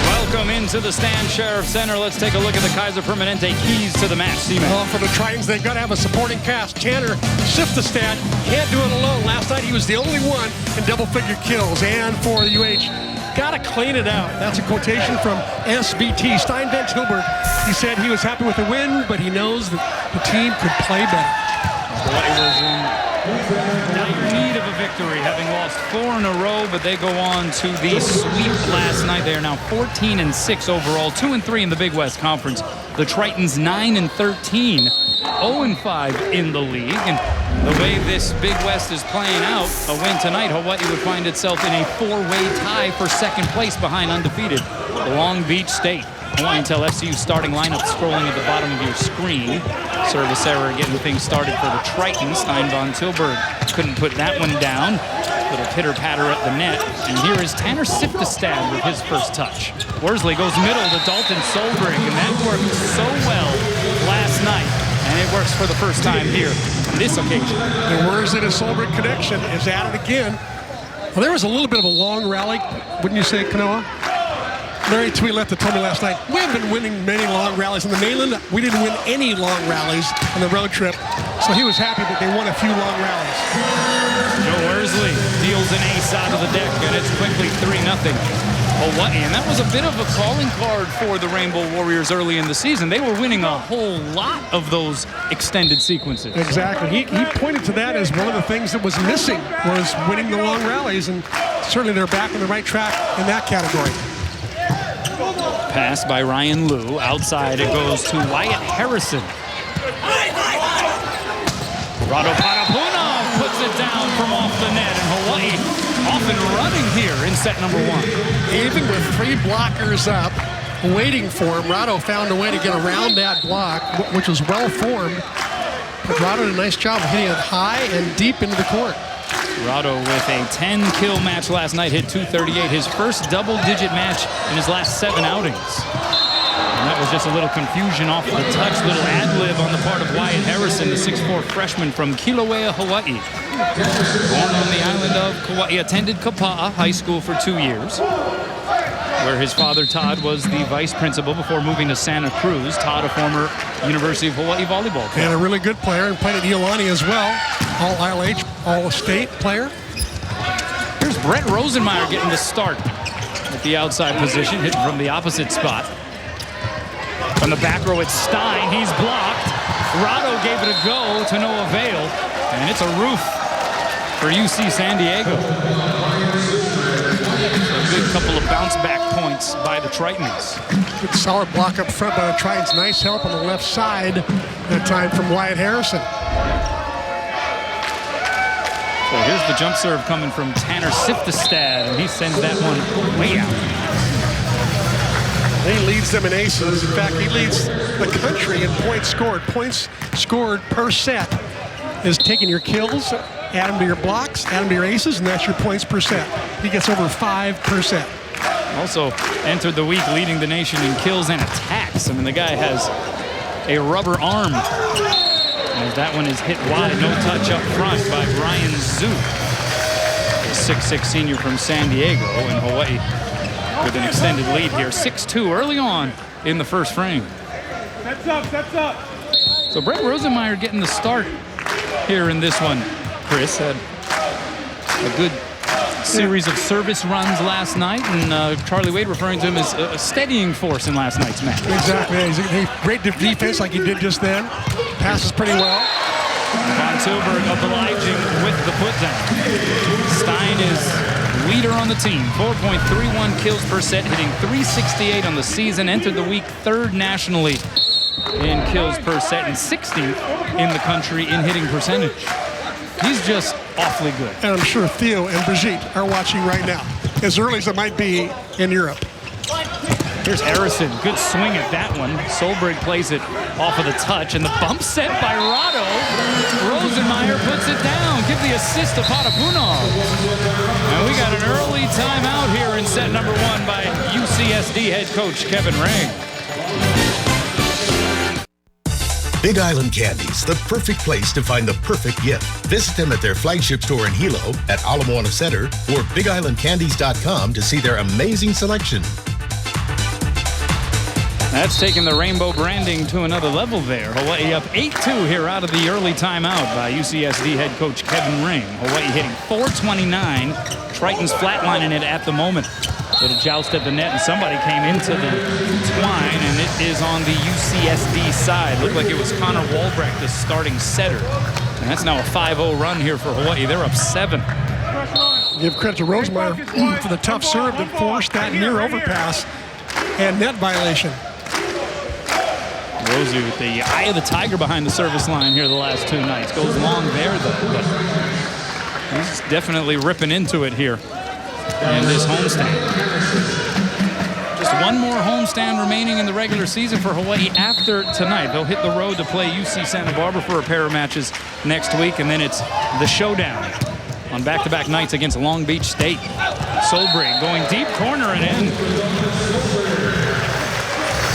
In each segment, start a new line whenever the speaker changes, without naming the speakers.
Welcome into the stand, Sheriff Center. Let's take a look at the Kaiser Permanente keys to the match.
Well, for the Tritons, they've got to have a supporting cast. Tanner Siftestad can't do it alone. Last night, he was the only one in double-figure kills. And for the UH, got to clean it out. That's a quotation from SVT. Stein Van Tilburg. He said he was happy with the win, but he knows that the team could play better.
Hawaii was in dire need of a victory, having lost 4 in a row, but they go on to the sweep last night. They are now 14-6 overall, 2-3 in the Big West Conference. The Tritons 9-13, 0-5 in the league. And the way this Big West is playing out, a win tonight, Hawaii would find itself in a 4-way tie for second place behind undefeated Long Beach State. Hawaiian Tel FCU starting lineup scrolling at the bottom of your screen. Service error getting things started for the Tritons. Stein Van Tilburg couldn't put that one down. Little pitter-patter at the net. And here is Tanner Siftestad with his first touch. Worsley goes middle to Dalton Solberg, and that worked so well last night. And it works for the first time here on this occasion.
The Worsley to Solberg connection is at it again. Well, there was a little bit of a long rally, wouldn't you say, Kanoa? Larry Tweeletta told me last night, we haven't been winning many long rallies in the mainland. We didn't win any long rallies on the road trip. So he was happy that they won a few long rallies.
Joe Worsley deals an ace out of the deck, and it's quickly 3-0. Hawaii, and that was a bit of a calling card for the Rainbow Warriors early in the season. They were winning a whole lot of those extended sequences.
Exactly. He pointed to that as one of the things that was missing, was winning the long rallies, and certainly they're back on the right track in that category.
Pass by Ryan Liu. Outside it goes to Wyatt Harrison. Rado Parapunov puts it down from off the net, and Hawaii off and running here in set number 1.
Even with 3 blockers up, waiting for him, Rado found a way to get around that block, which was well formed. But Rado did a nice job of hitting it high and deep into the court.
Rado with a 10-kill match last night, hit .238, his first double-digit match in his last 7 outings. And that was just a little confusion off the touch, little ad-lib on the part of Wyatt Harrison, the 6'4" freshman from Kilauea, Hawaii. Born on the island of Kauai, attended Kapa'a High School for 2 years, where his father, Todd, was the vice principal before moving to Santa Cruz. Todd, a former University of Hawaii volleyball player.
And a really good player, and played at Iolani as well. All-ILH, All-State player.
Here's Brett Rosenmeyer getting the start at the outside position, hitting from the opposite spot. From the back row, it's Stein. He's blocked. Rado gave it a go to no avail, and it's a roof for UC San Diego. A good couple of bounce-back points by the Tritons.
Good solid block up front by the Tritons. Nice help on the left side that time from Wyatt Harrison.
So here's the jump serve coming from Tanner Siftestad, and he sends that one way out.
He leads them in aces. In fact, he leads the country in points scored. Points scored per set is taking your kills, add them to your blocks, add them to your aces, and that's your points per set. He gets over 5 per set.
Also entered the week leading the nation in kills and attacks. I mean, the guy has a rubber arm. As that one is hit wide, no touch up front by Brian Zhu, a 6'6" senior from San Diego, and Hawaii with an extended lead here, 6-2 early on in the first frame.
Sets up.
So Brett Rosenmeyer getting the start here in this one. Chris had a good series of service runs last night, and Charlie Wade referring to him as a steadying force in last night's match.
Exactly. He's great defense like he did just then. Passes pretty well.
Van Tilburg obliging with the put down. Stein is leader on the team, 4.31 kills per set, hitting .368 on the season. Entered the week 3rd nationally in kills per set and 16th in the country in hitting percentage. He's just awfully good.
And I'm sure Theo and Brigitte are watching right now, as early as it might be in Europe.
Here's Harrison, good swing at that one. Solberg plays it off of the touch, and the bump set by Rado. Rosenmeyer puts it down. Give the assist to Parapunov. And we got an early timeout here in set number 1 by UCSD head coach Kevin Ring.
Big Island Candies, the perfect place to find the perfect gift. Visit them at their flagship store in Hilo, at Ala Moana Center, or BigIslandCandies.com to see their amazing selection.
That's taking the rainbow branding to another level there. Hawaii up 8-2 here out of the early timeout by UCSD head coach Kevin Ring. Hawaii hitting .429. Triton's flatlining it at the moment. Little joust at the net, and somebody came into the twine, and it is on the UCSD side. Looked like it was Connor Walbrecht, the starting setter. And that's now a 5-0 run here for Hawaii. They're up 7.
Give credit to Rosemeyer for the tough serve that forced that near overpass and net violation.
Rosie with the eye of the tiger behind the service line here the last 2 nights. Goes long there, though, but he's definitely ripping into it here in this homestand. Just one more homestand remaining in the regular season for Hawaii after tonight. They'll hit the road to play UC Santa Barbara for a pair of matches next week, and then it's the showdown on back-to-back nights against Long Beach State. Solbrig going deep corner and in.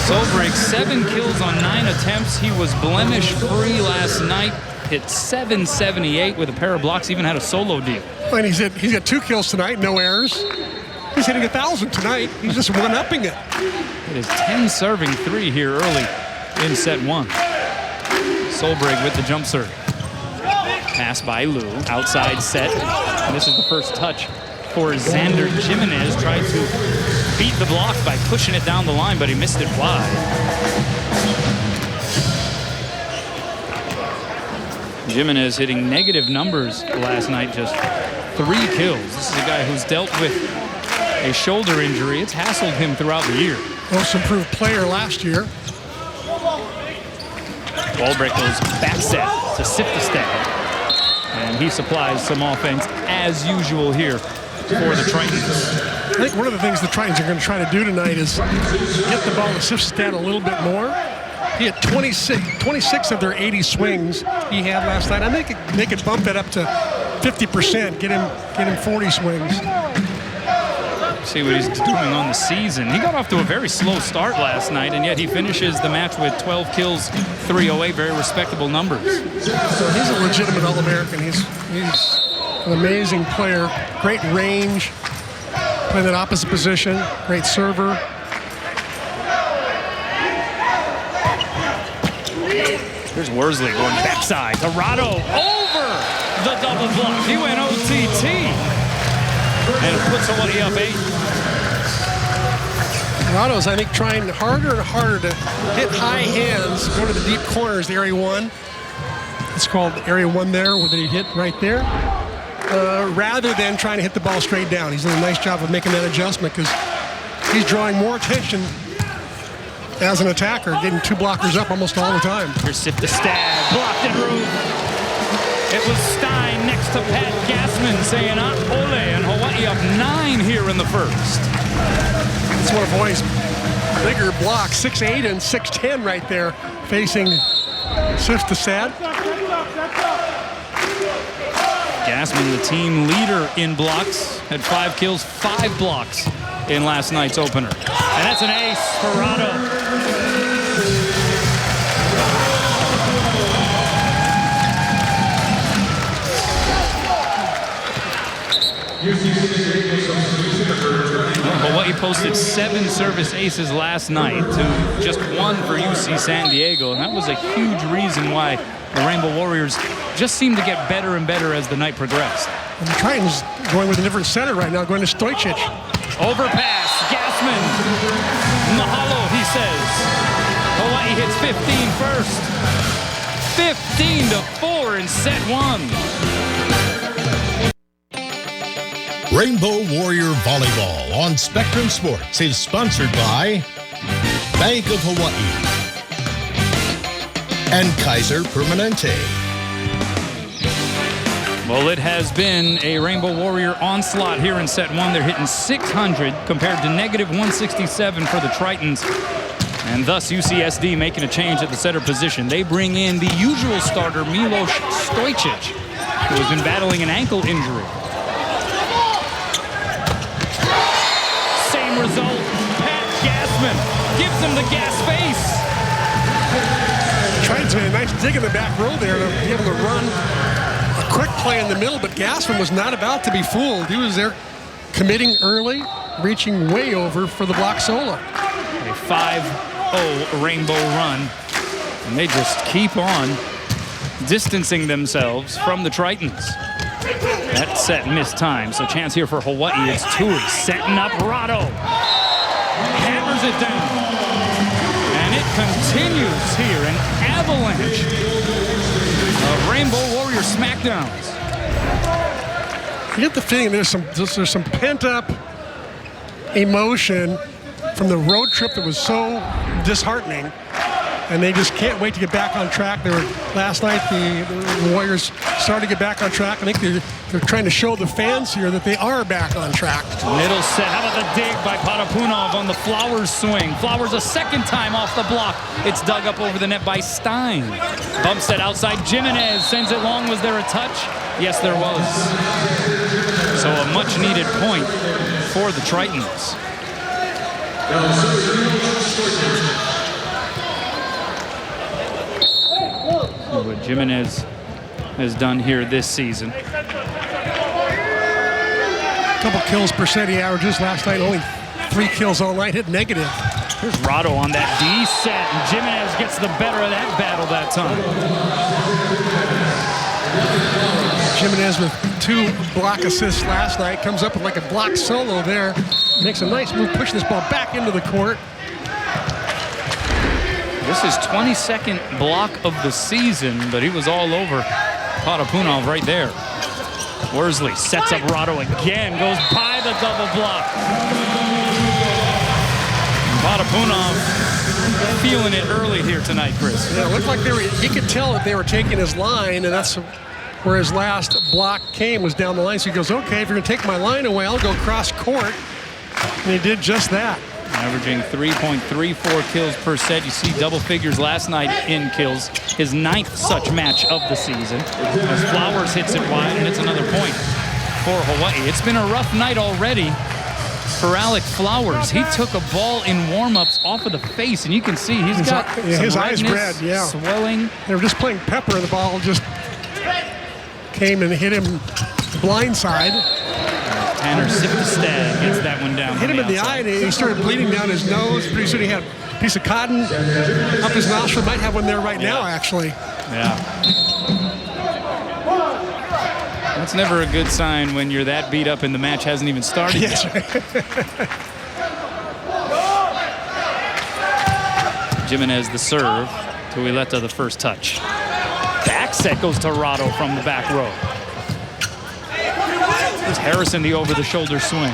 Solbrig 7 kills on 9 attempts. He was blemish-free last night. Hit .778 with a pair of blocks. Even had a solo deal.
And he's got 2 kills tonight, no errors. He's hitting 1,000 tonight. He's just one-upping it.
It is 10 serving 3 here early in set 1. Solbrig with the jump serve. Pass by Lou, outside set. And this is the first touch for Xander Jimenez. Tried to beat the block by pushing it down the line, but he missed it wide. Jimenez hitting negative numbers last night, just 3 kills. This is a guy who's dealt with a shoulder injury. It's hassled him throughout the year.
Most improved player last year.
Walbrecht goes back set to Sifstad. And he supplies some offense as usual here for the Tritons.
I think one of the things the Tritons are going to try to do tonight is get the ball to Sifstad a little bit more. He had 26 of their 80 swings he had last night. I think they could bump that up to 50%, get him 40 swings.
See what he's doing on the season. He got off to a very slow start last night, and yet he finishes the match with 12 kills, 308, very respectable numbers.
So he's a legitimate All-American. He's an amazing player, great range, playing that opposite position, great server.
Here's Worsley going backside. Torado over the double block. He went OTT. And it puts Hawaii up 8.
Torado's, I think, trying harder and harder to hit high hands, go to the deep corners, the area 1. It's called area 1 there, where he hit right there. Rather than trying to hit the ball straight down. He's done a nice job of making that adjustment because he's drawing more attention as an attacker, getting 2 blockers up almost all the time.
Here's Sifstad, blocked in room. It was Stein next to Pat Gassman saying, ole, and Hawaii up 9 here in the first.
It's one of Hawaii's bigger blocks, 6'8" and 6'10" right there, facing Sifstad.
Gassman, the team leader in blocks, had 5 kills, 5 blocks in last night's opener. And that's an ace for Rado. Hawaii posted 7 service aces last night to just 1 for UC San Diego, and that was a huge reason why the Rainbow Warriors just seemed to get better and better as the night progressed.
And the Tritons going with a different center right now, going to Stojcic.
Overpass, Gassman. Mahalo, he says. Hawaii hits 15 first. 15-4 in set 1.
Rainbow Warrior Volleyball on Spectrum Sports is sponsored by Bank of Hawaii and Kaiser Permanente.
Well, it has been a Rainbow Warrior onslaught here in set 1. They're hitting 600 compared to negative 167 for the Tritons. And thus UCSD making a change at the setter position. They bring in the usual starter, Milos Stojcic, who has been battling an ankle injury. Same result. Pat Gassman gives him the gas face.
Tritons made a Nice dig in the back row there to be able to run a quick play in the middle, but Gassman was not about to be fooled. He was there committing early, reaching way over for the block solo.
A 5-0 Rainbow run, and they just keep on distancing themselves from the Tritons. That set missed time, so chance here for Hawaii. It's Tui setting up Rado. Hammers it down. And it continues here, an avalanche of Rainbow Warrior smackdowns.
You get the feeling there's some pent-up emotion from the road trip that was so disheartening, and they just can't wait to get back on track. Last night the Warriors started to get back on track. I think they're trying to show the fans here that they are back on track.
Middle set. How about the dig by Potapunov on the Flowers swing? Flowers a second time off the block. It's dug up over the net by Stein. Bump set outside. Jimenez sends it long. Was there a touch? Yes, there was. So a much-needed point for the Tritons. See what Jimenez has done here this season.
A couple kills per set he averages. Last night only 3 kills all night, hit negative.
Here's Rado on that D set, and Jimenez gets the better of that battle that time.
Jimenez with 2 block assists last night, comes up with like a block solo there. Makes a nice move, pushing this ball back into the court.
This is 22nd block of the season, but he was all over Potapunov right there. Worsley sets up Rado again, goes by the double block. Potapunov feeling it early here tonight, Chris.
Yeah, it looked like he could tell that they were taking his line, and that's where his last block came, was down the line. So he goes, okay, if you're gonna take my line away, I'll go cross court. And he did just that.
Averaging 3.34 kills per set. You see double figures last night in kills. His 9th such match of the season. As Flowers hits it wide, and it's another point for Hawaii. It's been a rough night already for Alec Flowers. He took a ball in warm-ups off of the face, and you can see he's got
his
some
eyes red, yeah.
Swelling.
They were just playing pepper, and the ball just came and hit him blindside.
Tanner Siptestad gets that one down.
Hit him in the eye, and he started bleeding down his nose. Pretty soon he had a piece of cotton up his nostril. Might have one there right now, actually.
Yeah. That's never a good sign when you're that beat up and the match hasn't even started yet. Jimenez the serve. Tuileta the first touch. Back set goes to Rado from the back row. There's Harrison the over-the-shoulder swing.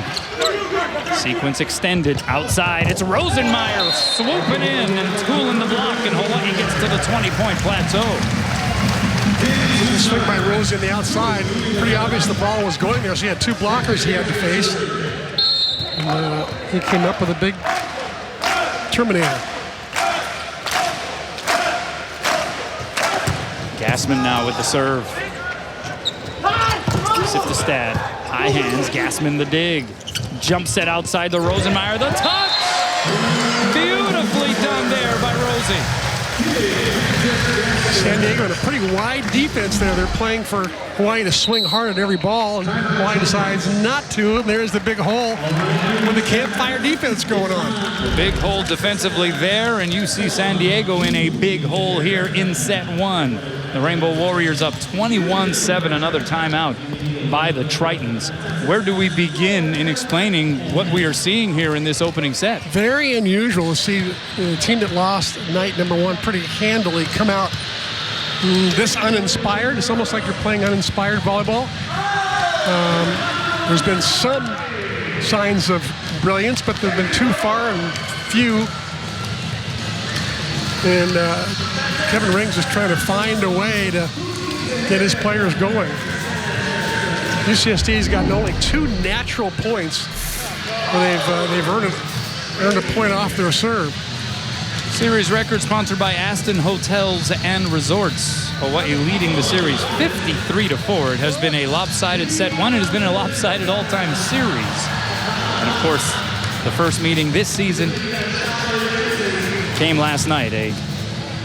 Sequence extended outside. It's Rosenmeyer swooping in and tooling the block, and Hawaii gets to the 20-point plateau.
The swing by Rose in the outside. Pretty obvious the ball was going there, so he had 2 blockers he had to face. And he came up with a big terminator.
Gassman now with the serve. Siptestad, high hands, Gassman the dig. Jump set outside the Rosenmeyer, the touch! Beautifully done there by Rosie.
San Diego in a pretty wide defense there. They're playing for Hawaii to swing hard at every ball, and Hawaii decides not to, and there's the big hole with the campfire defense going on.
The big hole defensively there, and you see San Diego in a big hole here in set 1. The Rainbow Warriors up 21-7, another timeout by the Tritons. Where do we begin in explaining what we are seeing here in this opening set?
Very unusual to see the team that lost night number 1 pretty handily come out this uninspired. It's almost like you're playing uninspired volleyball. There's been some signs of brilliance, but they've been too far and few. And Kevin Rings is trying to find a way to get his players going. UCSD's gotten only 2 natural points where they've earned a point off their serve.
Series record sponsored by Aston Hotels and Resorts. Hawaii leading the series 53-4. It has been a lopsided set 1. It has been a lopsided all-time series. And of course, the first meeting this season came last night. A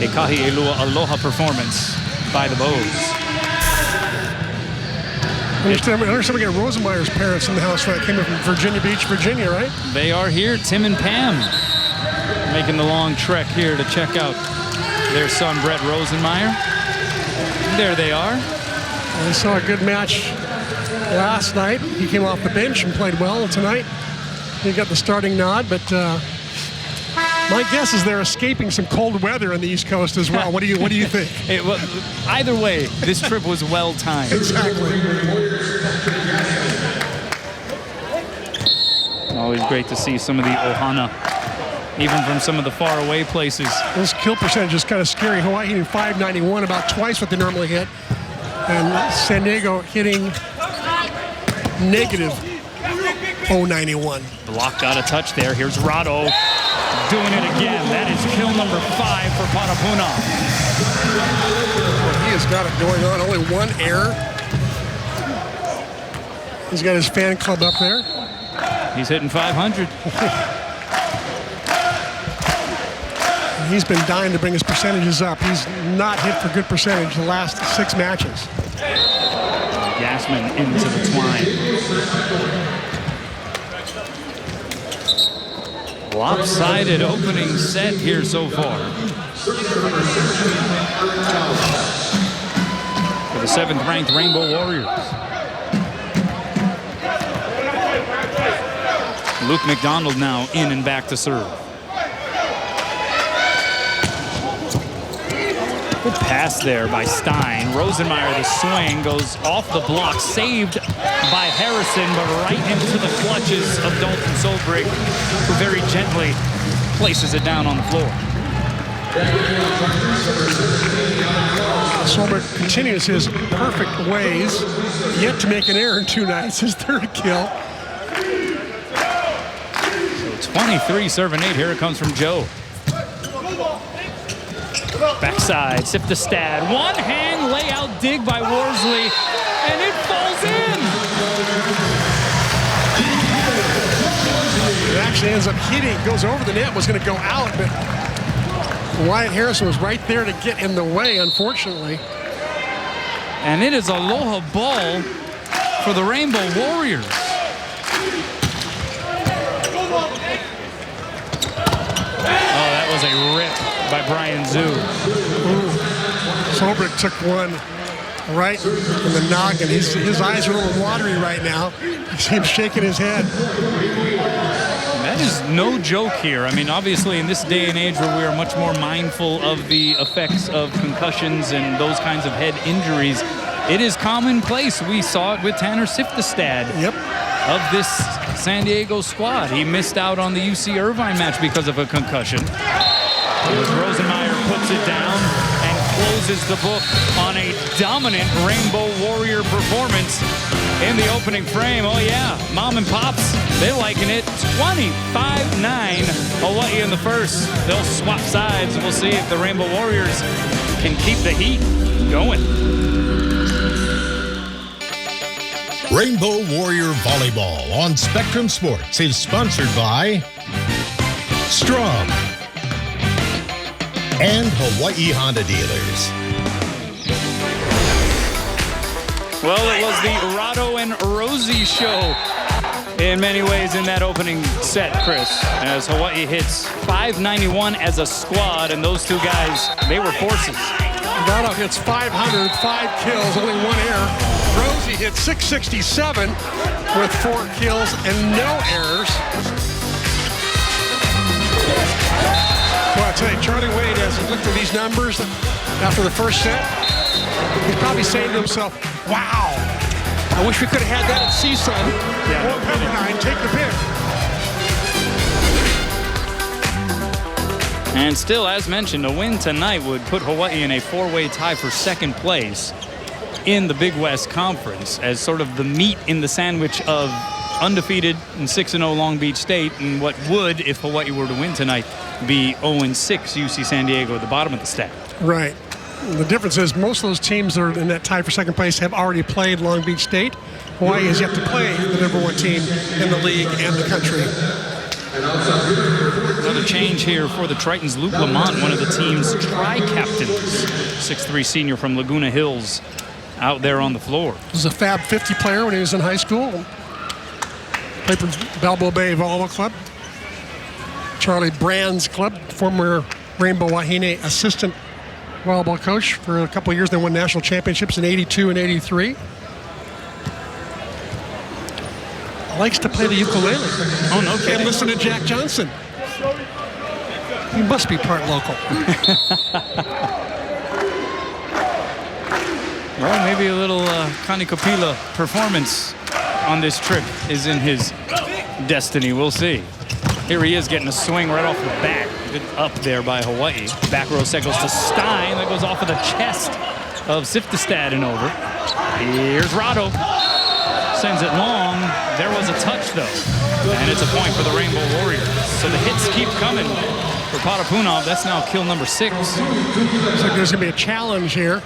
a Kahi'elua Aloha performance by the Bows.
I understand we got Rosenmeyer's parents in the house that came up from Virginia Beach, Virginia, right?
They are here, Tim and Pam, making the long trek here to check out their son, Brett Rosenmeyer. There they are.
I saw a good match last night. He came off the bench and played well tonight. He got the starting nod, but my guess is they're escaping some cold weather on the East Coast as well. What do you think?
Well, either way, this trip was well timed.
Exactly.
Always great to see some of the Ohana, even from some of the faraway places.
This kill percentage is kind of scary. Hawaii hitting .591, about twice what they normally hit, and San Diego hitting negative .091.
Block got a touch there. Here's Rado doing it again. That is kill number 5 for Patapuna.
Well, he has got it going on. Only one error. He's got his fan club up there.
He's hitting 500.
He's been dying to bring his percentages up. He's not hit for good percentage the last 6 matches.
Gassman into the twine. Lopsided opening set here so far. For the 7th ranked Rainbow Warriors. Luke McDonald now in and back to serve. Good pass there by Stein. Rosenmeyer, the swing goes off the block, saved by Harrison, but right into the clutches of Dalton Solbrig, who very gently places it down on the floor.
Solbrig continues his perfect ways, yet to make an error in 2 nights, his 3rd kill.
23 serving 8. Here it comes from Joe. Backside, Siftestad. One hand layout dig by Worsley, and it falls in.
It actually ends up hitting, goes over the net, was going to go out, but Wyatt Harrison was right there to get in the way, unfortunately.
And it is Aloha ball for the Rainbow Warriors. Was a rip by Brian Zhu.
Solbrig took one right in the noggin. His eyes are a little watery right now. You see him shaking his head.
That is no joke here. I mean, obviously, in this day and age where we are much more mindful of the effects of concussions and those kinds of head injuries, it is commonplace. We saw it with Tanner Siftestad.
Yep.
Of this San Diego squad. He missed out on the UC Irvine match because of a concussion. As Rosenmeyer puts it down and closes the book on a dominant Rainbow Warrior performance in the opening frame. Oh yeah, Mom and Pops, they're liking it. 25-9 Hawaii in the first. They'll swap sides. We'll see if the Rainbow Warriors can keep the heat going.
Rainbow Warrior Volleyball on Spectrum Sports is sponsored by Strom and Hawaii Honda Dealers.
Well, it was the Rado and Rosie show in many ways in that opening set, Chris, as Hawaii hits 591 as a squad, and those two guys, they were forces.
Rado hits 500, 5 kills, only 1 error. Rosie hit 667 with 4 kills and no errors. Well, I tell you, Charlie Wade, as he looked at these numbers after the first set, he's probably saying to himself, wow, I wish we could have had that at CSUN or Pepperdine. Take the pick.
And still, as mentioned, a win tonight would put Hawaii in a 4-way tie for 2nd place in the Big West Conference as sort of the meat in the sandwich of undefeated and 6-0 Long Beach State, and what would, if Hawaii were to win tonight, be 0-6 UC San Diego at the bottom of the stack.
Right. The difference is most of those teams that are in that tie for 2nd place have already played Long Beach State. Hawaii has yet to play the #1 team in the league and the country.
Another change here for the Tritons. Luke Lamont, one of the team's tri-captains, 6'3" senior from Laguna Hills, out there on the floor.
He was a Fab 50 player when he was in high school. Played for Balboa Bay Volleyball Club. Charlie Brand's club, former Rainbow Wahine assistant volleyball coach for a couple of years. They won national championships in '82 and '83. Likes to play the ukulele.
Oh, no kidding.
And listen to Jack Johnson. He must be part local.
Well, maybe a little Connie Kapila performance on this trip is in his destiny. We'll see. Here he is getting a swing right off the back. Good up there by Hawaii. Back row set goes to Stein. That goes off of the chest of Siftestad and over. Here's Rado. Sends it long. There was a touch, though. And it's a point for the Rainbow Warriors. So the hits keep coming for Potapunov. That's now kill number 6.
Looks like there's going to be a challenge here.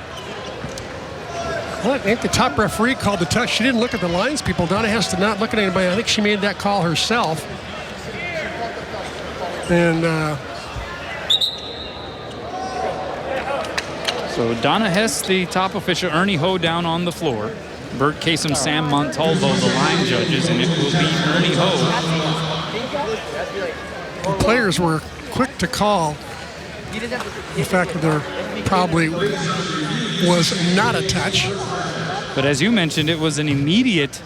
Well, I think the top referee called the touch. She didn't look at the lines people. Donna has to not look at anybody. I think she made that call herself. And
so Donna Hess, the top official, Ernie Ho down on the floor. Bert Kasem, Sam Montalvo, the line judges, and it will be Ernie Ho.
The players were quick to call the fact that there probably was not a touch.
But as you mentioned, it was an immediate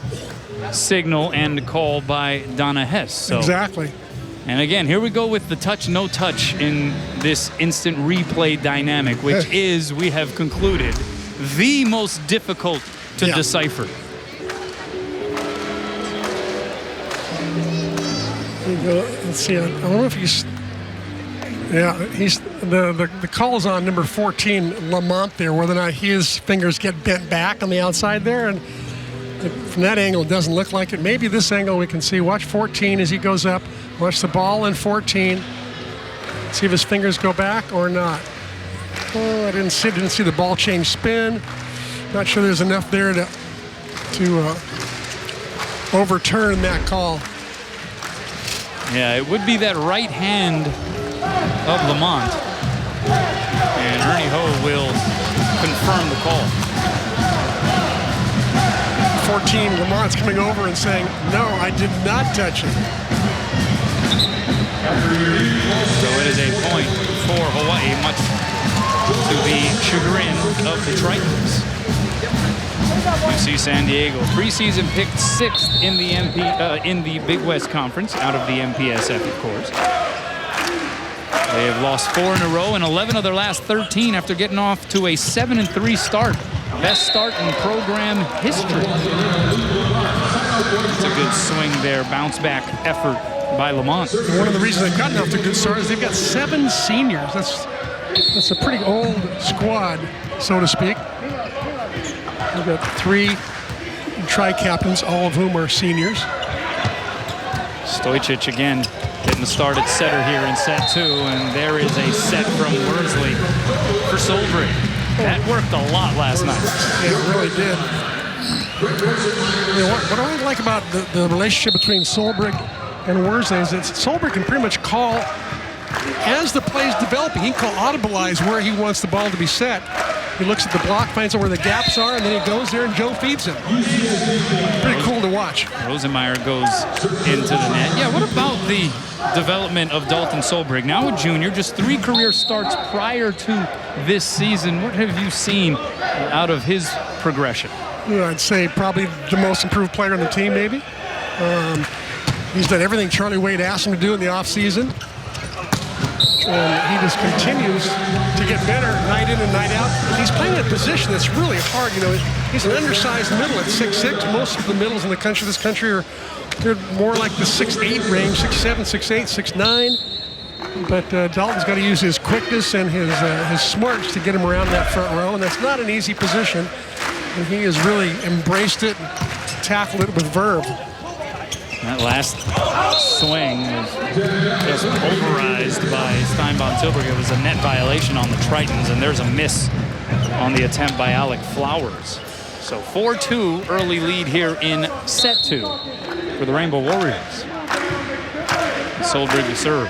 signal and call by Donna Hess. So.
Exactly.
And again, here we go with the touch, no touch in this instant replay dynamic, which is, we have concluded, the most difficult to decipher.
Let's see. I don't know if he's. Yeah, he's the call is on number 14, Lamont there. Whether or not his fingers get bent back on the outside there, and from that angle, it doesn't look like it. Maybe this angle we can see. Watch 14 as he goes up. Watch the ball in 14. See if his fingers go back or not. Oh, I didn't see the ball change spin. Not sure there's enough there to overturn that call.
Yeah, it would be that right hand of Lamont. And Ernie Ho will confirm the call.
14, Lamont's coming over and saying, no, I did not touch it.
So it is a point for Hawaii, much to the chagrin of the Tritons. UC San Diego, preseason picked 6th in the in the Big West Conference, out of the MPSF, of course. They have lost 4 in a row and 11 of their last 13 after getting off to a 7-3 start. Best start in program history. It's a good swing there, bounce back effort by Lamont.
One of the reasons they've gotten off to a good start is they've got 7 seniors. That's a pretty old squad, so to speak. We've got 3 tri-captains, all of whom are seniors.
Stojcic again getting the start at setter here in set 2, and there is a set from Worsley for Solbrig. That worked a lot last night.
Yeah, it really did. You know, what I like about the relationship between Solbrig and Worsley is that Solbrig can pretty much call, as the play's developing, he can call audibilize where he wants the ball to be set. He looks at the block, finds out where the gaps are, and then he goes there and Joe feeds him. Pretty cool to watch.
Rosenmeyer goes into the net. Yeah, what about the development of Dalton Solbrig? Now a junior, just 3 career starts prior to this season. What have you seen out of his progression?
Yeah, I'd say probably the most improved player on the team, maybe. He's done everything Charlie Wade asked him to do in the offseason. And he just continues to get better night in and night out. And he's playing a position that's really hard. You know, he's an undersized middle at 6'6". Most of the middles in the country, they're more like the 6'8" range, 6'7", 6'8", 6'9". But Dalton's got to use his quickness and his smarts to get him around that front row, and that's not an easy position. And he has really embraced it and tackled it with verve.
That last swing was just pulverized by Steinbach Tilburg. It was a net violation on the Tritons, and there's a miss on the attempt by Alec Flowers. So 4-2 early lead here in set 2 for the Rainbow Warriors. Solberg to serve.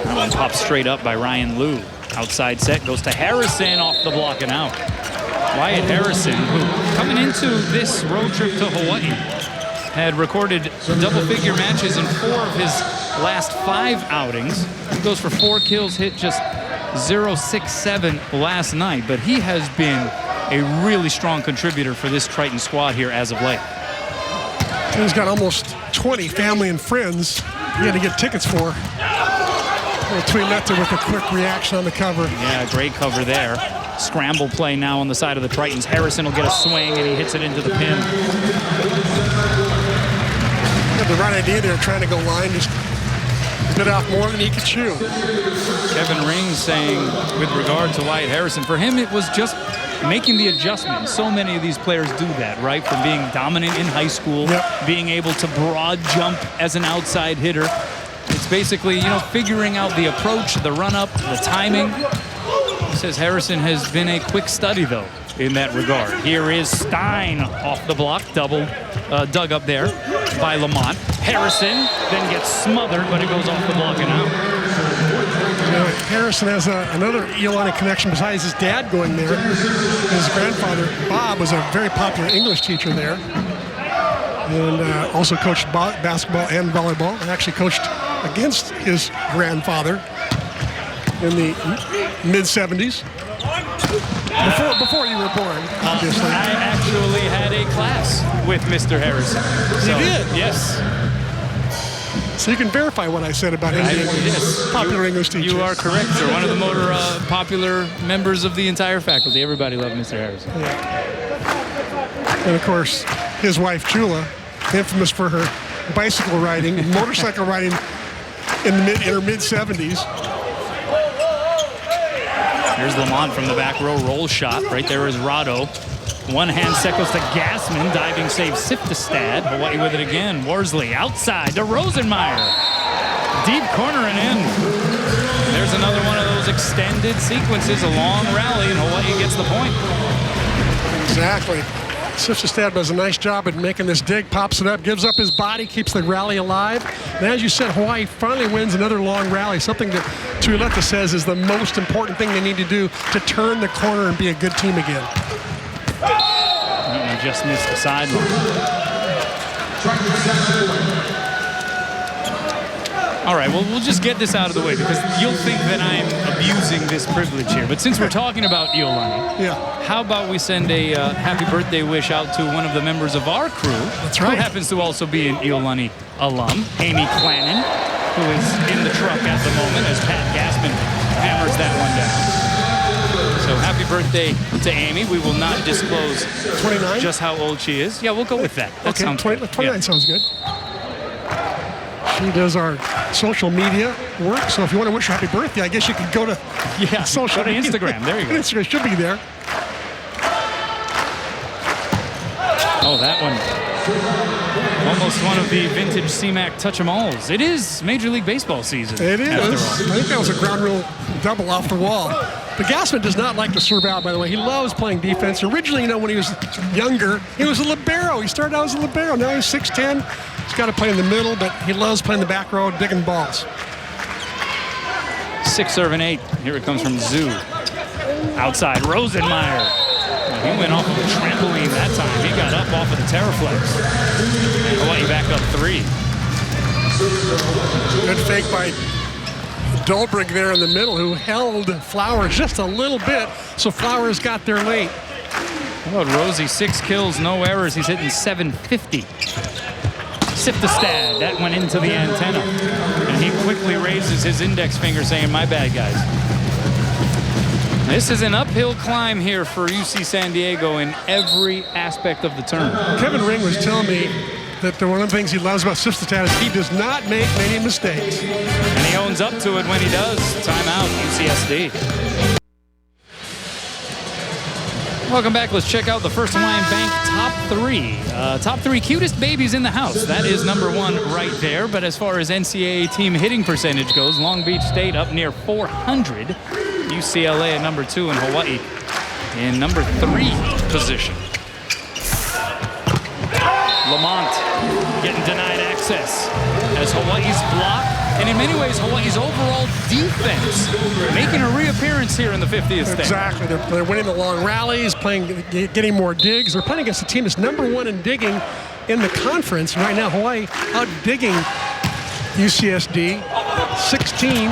That one pops straight up by Ryan Liu. Outside set goes to Harrison, off the block and out. Wyatt Harrison, who coming into this road trip to Hawaii, had recorded double-figure matches in 4 of his last 5 outings. He goes for 4 kills, hit just 0.67 last night, but he has been a really strong contributor for this Triton squad here as of late.
He's got almost 20 family and friends he had to get tickets for. Tuileta with a quick reaction on the cover.
Yeah, great cover there. Scramble play now on the side of the Tritons. Harrison will get a swing, and he hits it into the pin.
Had the right idea there, trying to go line, just bit off more than he could chew.
Kevin Ring saying, with regard to Wyatt Harrison, for him it was just making the adjustment. So many of these players do that, right? From being dominant in high school, being able to broad jump as an outside hitter. It's basically, you know, figuring out the approach, the run-up, the timing. He says Harrison has been a quick study, though, in that regard. Here is Stein off the block, double dug up there by Lamont. Harrison then gets smothered, but it goes off the block and out.
You know, Harrison has another Iolani connection besides his dad going there. His grandfather, Bob, was a very popular English teacher there. And also coached basketball and volleyball. And actually coached against his grandfather in the mid-70s. Before you were born, obviously.
I actually had a class with Mr. Harrison. So,
you did?
Yes.
So you can verify what I said about him being
yes.
popular English teacher.
You are correct, sir. One of the more popular members of the entire faculty. Everybody loved Mr. Harrison.
Yeah. And of course, his wife, Chula, infamous for her bicycle riding, motorcycle riding in her mid-70s.
Here's Lamont from the back row, roll shot. Right there is Rado. One hand set goes to Gassman. Diving save Siftestad. Hawaii with it again. Worsley outside to Rosenmeyer. Deep corner and in. There's another one of those extended sequences. A long rally, and Hawaii gets the point.
Exactly. Siftestad does a nice job at making this dig, pops it up, gives up his body, keeps the rally alive. And as you said, Hawaii finally wins another long rally, something that Tuileta says is the most important thing they need to do to turn the corner and be a good team again.
And just missed the sideline. All right, well, we'll just get this out of the way because you'll think that I'm abusing this privilege here. But since we're talking about Iolani, how about we send a happy birthday wish out to one of the members of our crew, who happens to also be an Iolani alum, Amy Clannon, who is in the truck at the moment as Pat Gassman hammers that one down. So happy birthday to Amy. We will not disclose
29?
Just how old she is. Yeah, we'll go with that. That
okay, 29 sounds good. She does our social media work, so if you want to wish her happy birthday, I guess you could go to social
media. Instagram. There you go.
Instagram should be there.
Oh, that one. Almost one of the vintage CMAC touch-em-alls. It is Major League Baseball season.
It is. I think that was a ground rule double off the wall. But Gassman does not like to serve out, by the way. He loves playing defense. Originally, you know, when he was younger, he was a libero. He started out as a libero. Now he's 6'10". He's got to play in the middle, but he loves playing the back row, digging balls.
6-8. Here it comes from Zoo. Outside, Rosenmeyer. He went off of a trampoline that time. He got up off of the Terraflex. Hawaii back up 3.
Good fake by Dolbrink there in the middle, who held Flowers just a little bit, so Flowers got there late.
How about Rosie? 6 kills, no errors. He's hitting .750. Siftestad, that went into the antenna. And he quickly raises his index finger saying, my bad, guys. This is an uphill climb here for UC San Diego in every aspect of the turn.
Kevin Ring was telling me that one of the things he loves about Siftestad is he does not make many mistakes.
And he owns up to it when he does. Timeout, UCSD. Welcome back. Let's check out the First Hawaiian Bank top 3. Top 3 cutest babies in the house. That is number 1 right there. But as far as NCAA team hitting percentage goes, Long Beach State up near 400. UCLA at number 2 and Hawaii in number 3 position. Lamont getting denied access as Hawaii's block, and in many ways Hawaii's overall defense making a reappearance here in the 50th state.
Exactly. They're winning the long rallies, getting more digs. They're playing against a team that's #1 in digging in the conference. Right now, Hawaii out digging UCSD 16-9.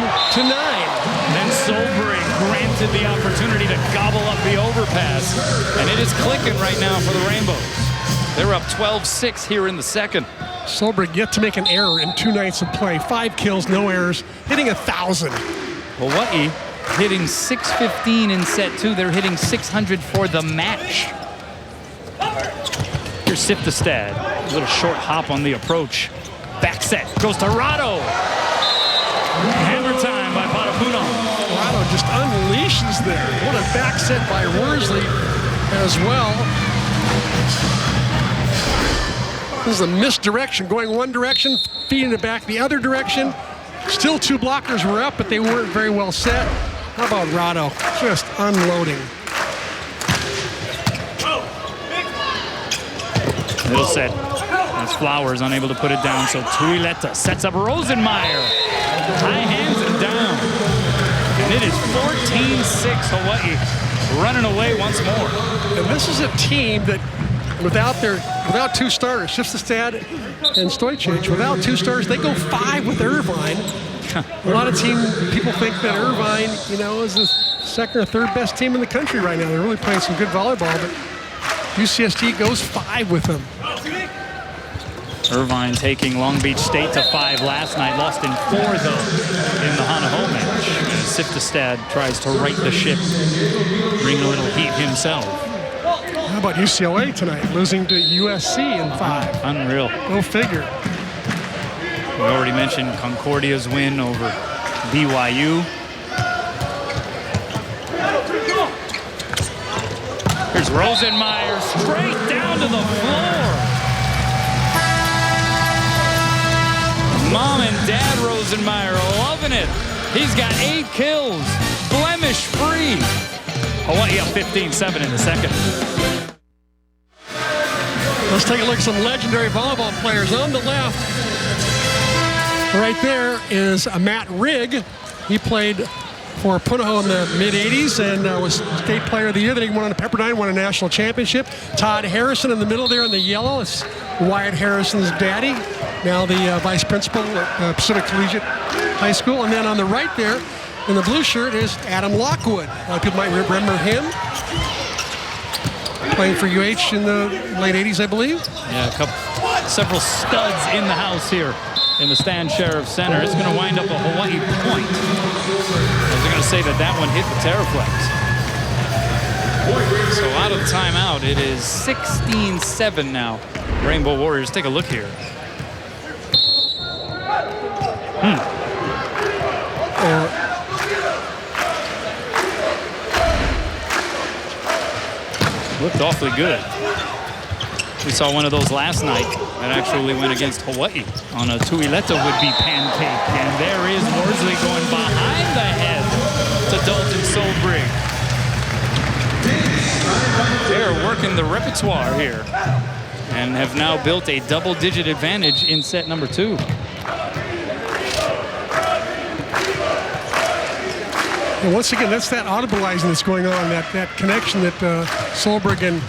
Then Solberg granted the opportunity to gobble up the overpass, and it is clicking right now for the Rainbows. They're up 12-6 here in the second.
Solberg yet to make an error in 2 nights of play. 5 kills, no errors, hitting 1,000.
Hawaii hitting 615 in set 2. They're hitting 600 for the match. Here's Siftestad. A little short hop on the approach. Back set goes to Rado. Hammer time by Patapuno.
Rado just unleashes there. What a back set by Worsley as well. This is a misdirection, going one direction, feeding it back the other direction. Still 2 blockers were up, but they weren't very well set. How about Rado? Just unloading.
Middle set. As Flowers unable to put it down, so Tuileta sets up Rosenmeyer. High hands and down. And it is 14-6 Hawaii running away once more.
And this is a team that without 2 starters, Siftestad and Stojcic, without 2 starters, they go 5 with Irvine. A lot of people think that Irvine, is the 2nd or 3rd best team in the country right now. They're really playing some good volleyball, but UCSD goes 5 with them.
Irvine taking Long Beach State to 5 last night, lost in 4 though in the Hanaho match. And Siftestad tries to right the ship, bring a little heat himself.
How about UCLA tonight, losing to USC in 5?
Unreal.
Go figure.
We already mentioned Concordia's win over BYU. Here's Rosenmeyer straight down to the floor. Mom and Dad Rosenmeyer loving it. He's got 8 kills, blemish-free. Hawaii up 15-7 in the second.
Let's take a look at some legendary volleyball players. On the left, right there is Matt Rigg. He played for Punahou in the mid-'80s and was state player of the year. Then he won on Pepperdine, won a national championship. Todd Harrison in the middle there in the yellow. It's Wyatt Harrison's daddy, now the vice principal at Pacific Collegiate High School. And then on the right there in the blue shirt is Adam Lockwood. A lot of people might remember him. Playing for UH in the late 80s, I believe.
Yeah, several studs in the house here in the Stan Sheriff Center. It's going to wind up a Hawaii point. They're going to say that one hit the Terraflex. So out of the timeout, it is 16-7 now. Rainbow Warriors, take a look here. Looked awfully good. We saw one of those last night that actually went against Hawaii on a Tuileta would-be pancake. And there is Worsley going behind the head to Dalton Solberg. They're working the repertoire here and have now built a double-digit advantage in set number 2.
And once again, that's that audibleizing that's going on, that connection that Solberg and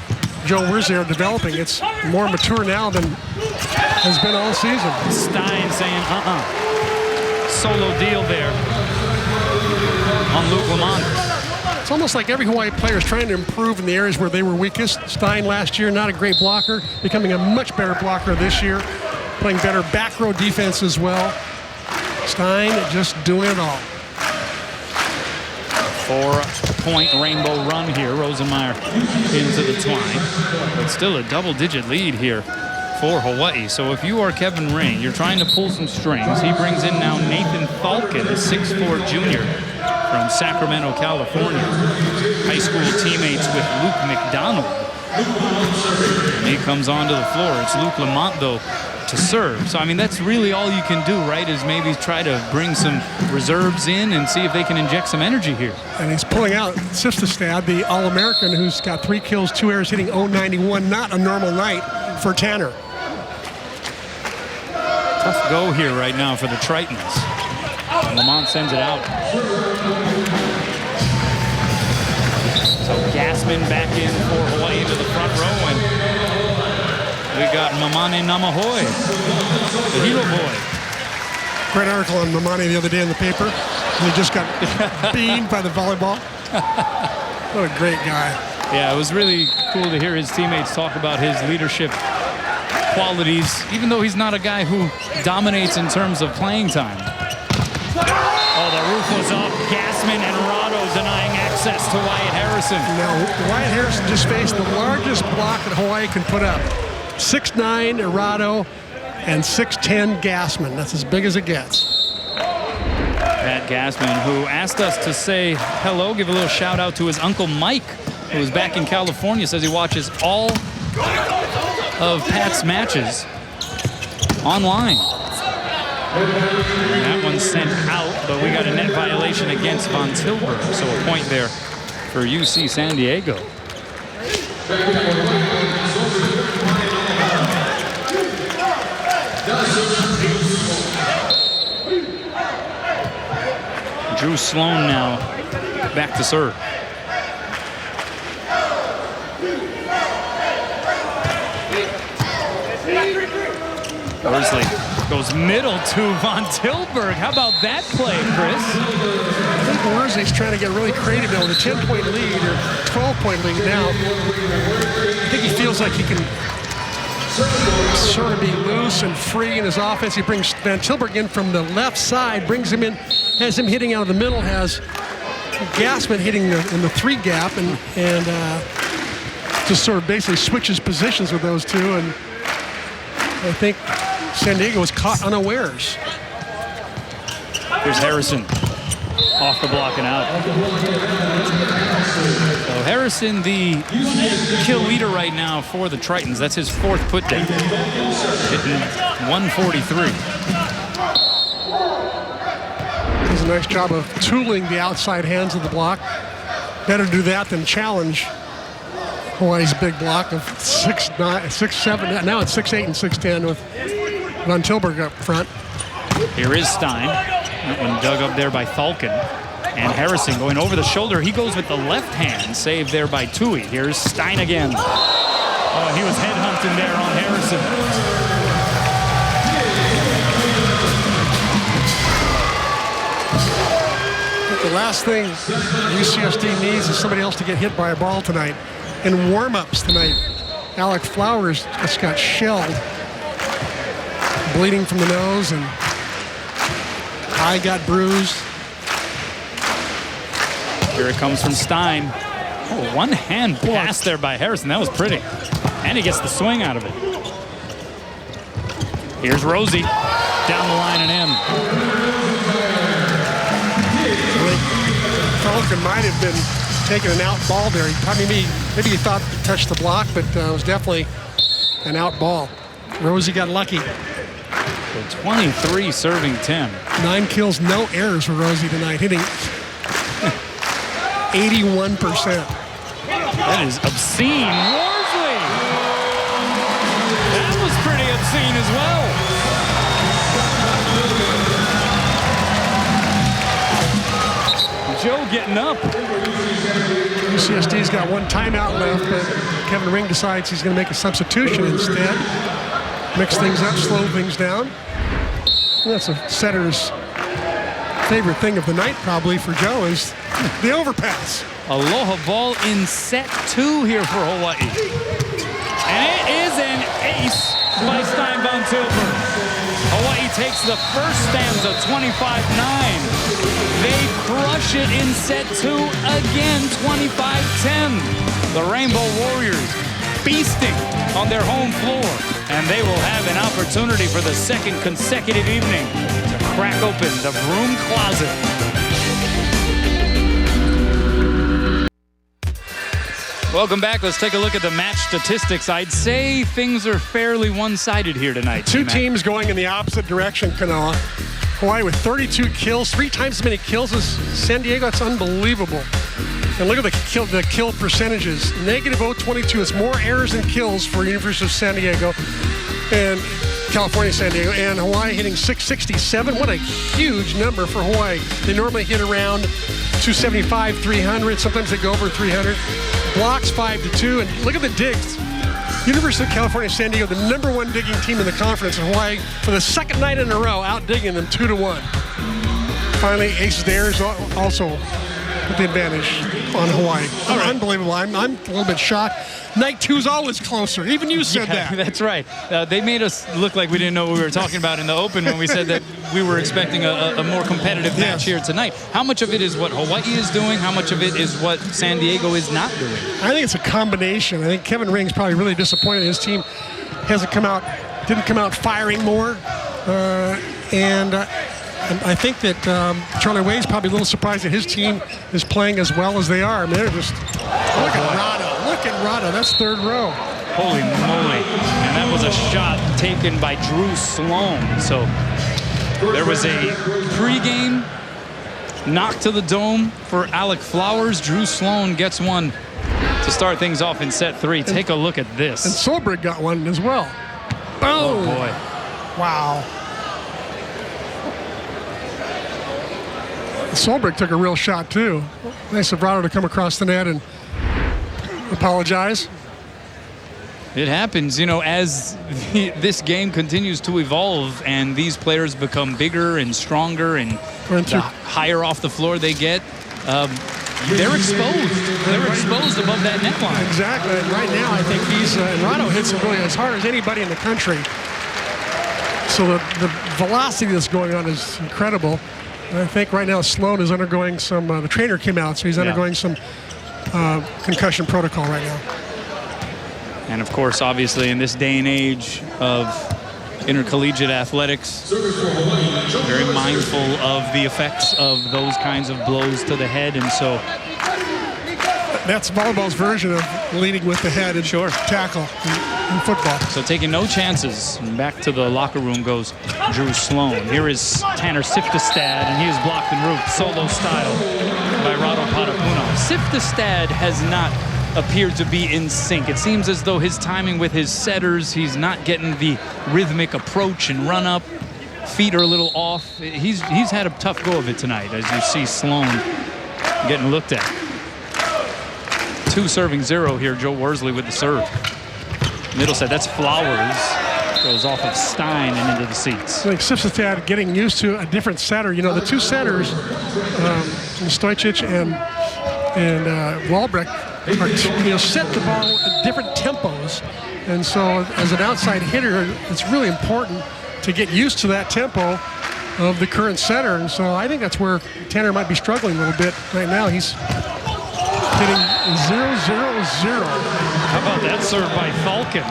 Joe Worsley are developing. It's more mature now than has been all season.
Stein saying, solo deal there on Luke Lamont.
It's almost like every Hawaii player is trying to improve in the areas where they were weakest. Stein last year, not a great blocker, becoming a much better blocker this year, playing better back row defense as well. Stein just doing it all.
4-point Rainbow run here. Rosenmeyer into the twine. But still a double-digit lead here for Hawaii. So if you are Kevin Rain, you're trying to pull some strings. He brings in now Nathan Falcon, a 6'4" junior from Sacramento, California. High school teammates with Luke McDonald. And he comes onto the floor. It's Luke Lamont, though, to serve. So, I mean, that's really all you can do, right, is maybe try to bring some reserves in and see if they can inject some energy here.
And he's pulling out Siftestad, the All-American, who's got 3 kills, 2 errors, hitting .091. Not a normal night for Tanner.
Tough go here right now for the Tritons. Lamont sends it out. So Gassman back in for Hawaii into the front row, and we got Mamane Namahoe, the Hilo boy.
Great article on Mamane the other day in the paper. He just got beamed by the volleyball. What a great guy.
Yeah, it was really cool to hear his teammates talk about his leadership qualities, even though he's not a guy who dominates in terms of playing time. Oh, the roof was up. Gassman and Rado denying access to Wyatt Harrison.
Now, Wyatt Harrison just faced the largest block that Hawaii can put up. 6'9" Rado and 6'10" Gassman. That's as big as it gets.
Matt Gassman, who asked us to say hello, give a little shout out to his uncle Mike, who is back in California, says he watches all of Pat's matches online. That one's sent out, but we got a net violation against Von Tilburg, so a point there for UC San Diego. Drew Sloan now back to serve. Worsley goes middle to Von Tilburg. How about that play, Chris?
I think Worsley's trying to get really creative now with a 10-point lead or 12-point lead now. I think he feels like he can sort of be loose and free in his offense. He brings Van Tilburg in from the left side, brings him in, has him hitting out of the middle, has Gassman hitting in the 3 gap, and just sort of basically switches positions with those two. And I think San Diego was caught unawares.
Here's Harrison off the block and out. So Harrison, the kill leader right now for the Tritons. That's his 4th put down. Hitting 143.
Does a nice job of tooling the outside hands of the block. Better do that than challenge Hawaii's big block of 6'9", 6'7". Now it's 6'8" and 6'10" with Von Tilburg up front.
Here is Stein. That one dug up there by Falcon. And Harrison going over the shoulder. He goes with the left hand. Saved there by Tui. Here's Stein again. Oh, he was headhunting there on Harrison.
The last thing UCSD needs is somebody else to get hit by a ball tonight. In warm-ups tonight, Alec Flowers just got shelled. Bleeding from the nose, and eye got bruised.
Here it comes from Stein. Oh, one-hand pass there by Harrison. That was pretty. And he gets the swing out of it. Here's Rosie. Down the line and in.
Falcon might have been taking an out ball there. Maybe he thought he touched the block, but it was definitely an out ball. Rosie got lucky.
So 23 serving 10.
9 kills, no errors for Rosie tonight, hitting 81%.
That is obscene. Worsley! That was pretty obscene as well. Joe getting up.
UCSD's got 1 timeout left, but Kevin Ring decides he's going to make a substitution instead. Mix things up, slow things down. That's a setter's favorite thing of the night, probably, for Joe, is the overpass.
Aloha ball in set 2 here for Hawaii. And it is an ace by Stein Von Tilburg. Hawaii takes the first stanza, 25-9. They crush it in set 2 again, 25-10. The Rainbow Warriors feasting on their home floor. And they will have an opportunity for the 2nd consecutive evening to crack open the broom closet. Welcome back. Let's take a look at the match statistics. I'd say things are fairly one-sided here tonight.
Two teams going in the opposite direction, Kanoa. Hawaii with 32 kills, 3 times as many kills as San Diego. It's unbelievable. And look at the kill percentages. -022. It's more errors than kills for University of San Diego. And California, San Diego, and Hawaii hitting 667. What a huge number for Hawaii. They normally hit around 275, 300. Sometimes they go over 300. Blocks 5-2, and look at the digs. University of California, San Diego, the #1 digging team in the conference, in Hawaii, for the second night in a row, out-digging them 2-1. Finally, aces there is also with the advantage on Hawaii. Unbelievable. I'm a little bit shocked. Night 2's always closer. Even you said that.
That's right. They made us look like we didn't know what we were talking about in the open when we said that we were expecting a more competitive match here tonight. How much of it is what Hawaii is doing? How much of it is what San Diego is not doing?
I think it's a combination. I think Kevin Ring's probably really disappointed. His team didn't come out firing more. And I think that Charlie Wade's probably a little surprised that his team is playing as well as they are. I mean, they're just, look at Rado. Look at Rado. That's third row.
Holy moly. And that was a shot taken by Drew Sloan. So there was a pregame knock to the dome for Alec Flowers. Drew Sloan gets one to start things off in set 3. Take a look at this.
And Solberg got one as well. Boom.
Oh, boy.
Wow. Solberg took a real shot, too. Nice of Rado to come across the net and apologize.
It happens, you know, as this game continues to evolve and these players become bigger and stronger and the higher off the floor they get, they're exposed. They're exposed above that net line.
Exactly. And right now, I think and Rado hits it really as hard as anybody in the country. So the velocity that's going on is incredible. And I think right now Sloan is undergoing some, the trainer came out, so he's undergoing some concussion protocol right now.
And of course, obviously, in this day and age of intercollegiate athletics, very mindful of the effects of those kinds of blows to the head. And so
that's volleyball's version of leading with the head and tackle in football.
So taking no chances. And back to the locker room goes Drew Sloan. Here is Tanner Siftestad, and he is blocked en route, solo style, by Rado Patapuno. Siftestad has not appeared to be in sync. It seems as though his timing with his setters, he's not getting the rhythmic approach and run up. Feet are a little off. He's had a tough go of it tonight, as you see Sloan getting looked at. 2-0 here. Joe Worsley with the serve. Middle set, that's Flowers. Goes off of Stein and into the seats.
I think Siftestad getting used to a different setter. You know, the two setters, Stojcic and Walbrecht, set the ball at different tempos. And so as an outside hitter, it's really important to get used to that tempo of the current setter. And so I think that's where Tanner might be struggling a little bit right now. He's hitting 0-0-0.
How about that serve by Falcon?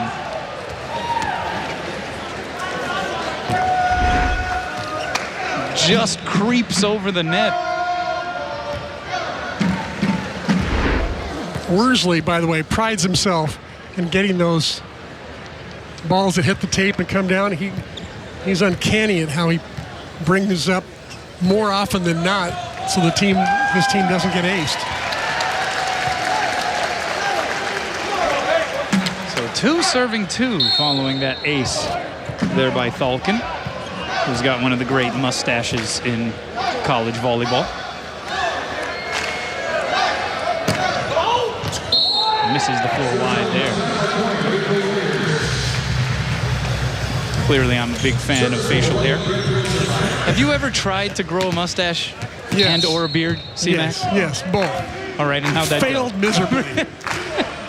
Just creeps over the net.
Worsley, by the way, prides himself in getting those balls that hit the tape and come down. He's uncanny at how he brings up more often than not, so his team doesn't get aced.
So 2-2 following that ace there by Falcon, who's got one of the great mustaches in college volleyball. Misses the floor wide there. Clearly, I'm a big fan of facial hair. Have you ever tried to grow a mustache and or a beard, C-Mac?
Yes, both.
All right, and how'd that go?
Failed miserably.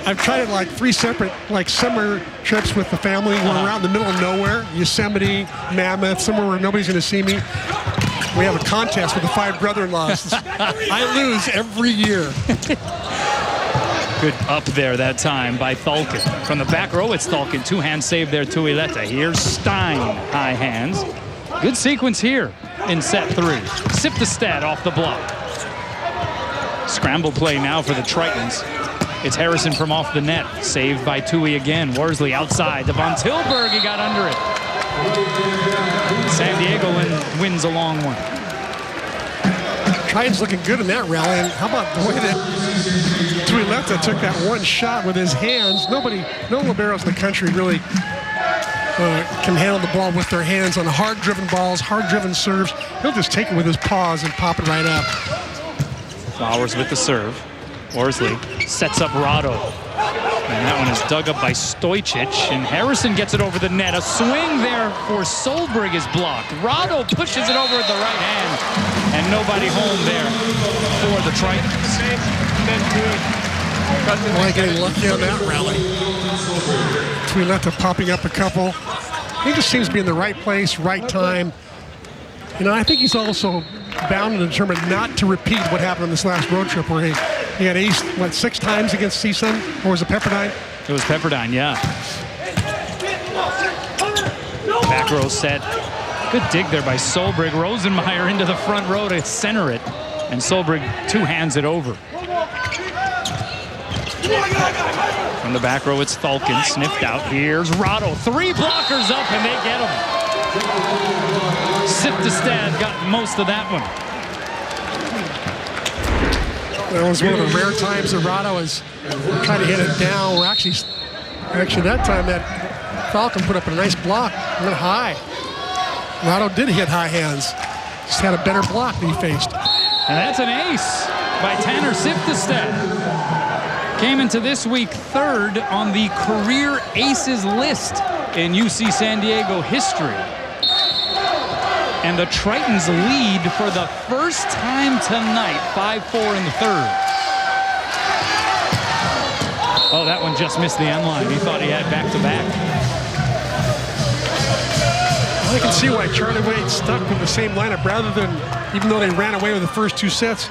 I've tried it like 3 separate summer trips with the family. We're around the middle of nowhere, Yosemite, Mammoth, somewhere where nobody's going to see me. We have a contest with the 5 brother-in-laws. I lose every year.
Good up there that time by Falcon. From the back row, it's Falcon. 2-hand save there to Ileta. Here's Stein, high hands. Good sequence here in set 3. Siftestad off the block. Scramble play now for the Tritons. It's Harrison from off the net. Saved by Tui again. Worsley outside. Devon Tilburg, he got under it. San Diego wins a long one.
Tritons looking good in that rally. And how about the way that Tuileta took that one shot with his hands? No liberos in the country really can handle the ball with their hands on hard-driven balls, hard-driven serves. He'll just take it with his paws and pop it right up.
Flowers with the serve. Worsley sets up Rado. And that one is dug up by Stojcic, and Harrison gets it over the net. A swing there for Solberg is blocked. Rado pushes it over at the right hand, and nobody home there for the Tritons.
Boy, getting lucky on that rally. Tuileta popping up a couple. He just seems to be in the right place, right time. You know, I think he's also bound and determined not to repeat what happened on this last road trip where he had aced, what, 6 times against CSUN? Or was it Pepperdine?
It was Pepperdine, yeah. Back row set. Good dig there by Solberg. Rosenmeyer into the front row to center it. And Solberg two-hands it over. From the back row, it's Falcon. Sniffed out. Here's Rado. 3 blockers up, and they get him. Siftestad got most of that one.
That was one of the rare times that Rado has tried to hit it down. Or actually that time that Falcon put up a nice block, went high. Rado did hit high hands. Just had a better block than he faced.
And that's an ace by Tanner Siftestad. Came into this week 3rd on the career aces list in UC San Diego history. And the Tritons lead for the first time tonight, 5-4 in the 3rd. Oh, that one just missed the end line. He thought he had back-to-back.
I can see why Charlie Wade stuck with the same lineup rather than, even though they ran away with the first 2 sets,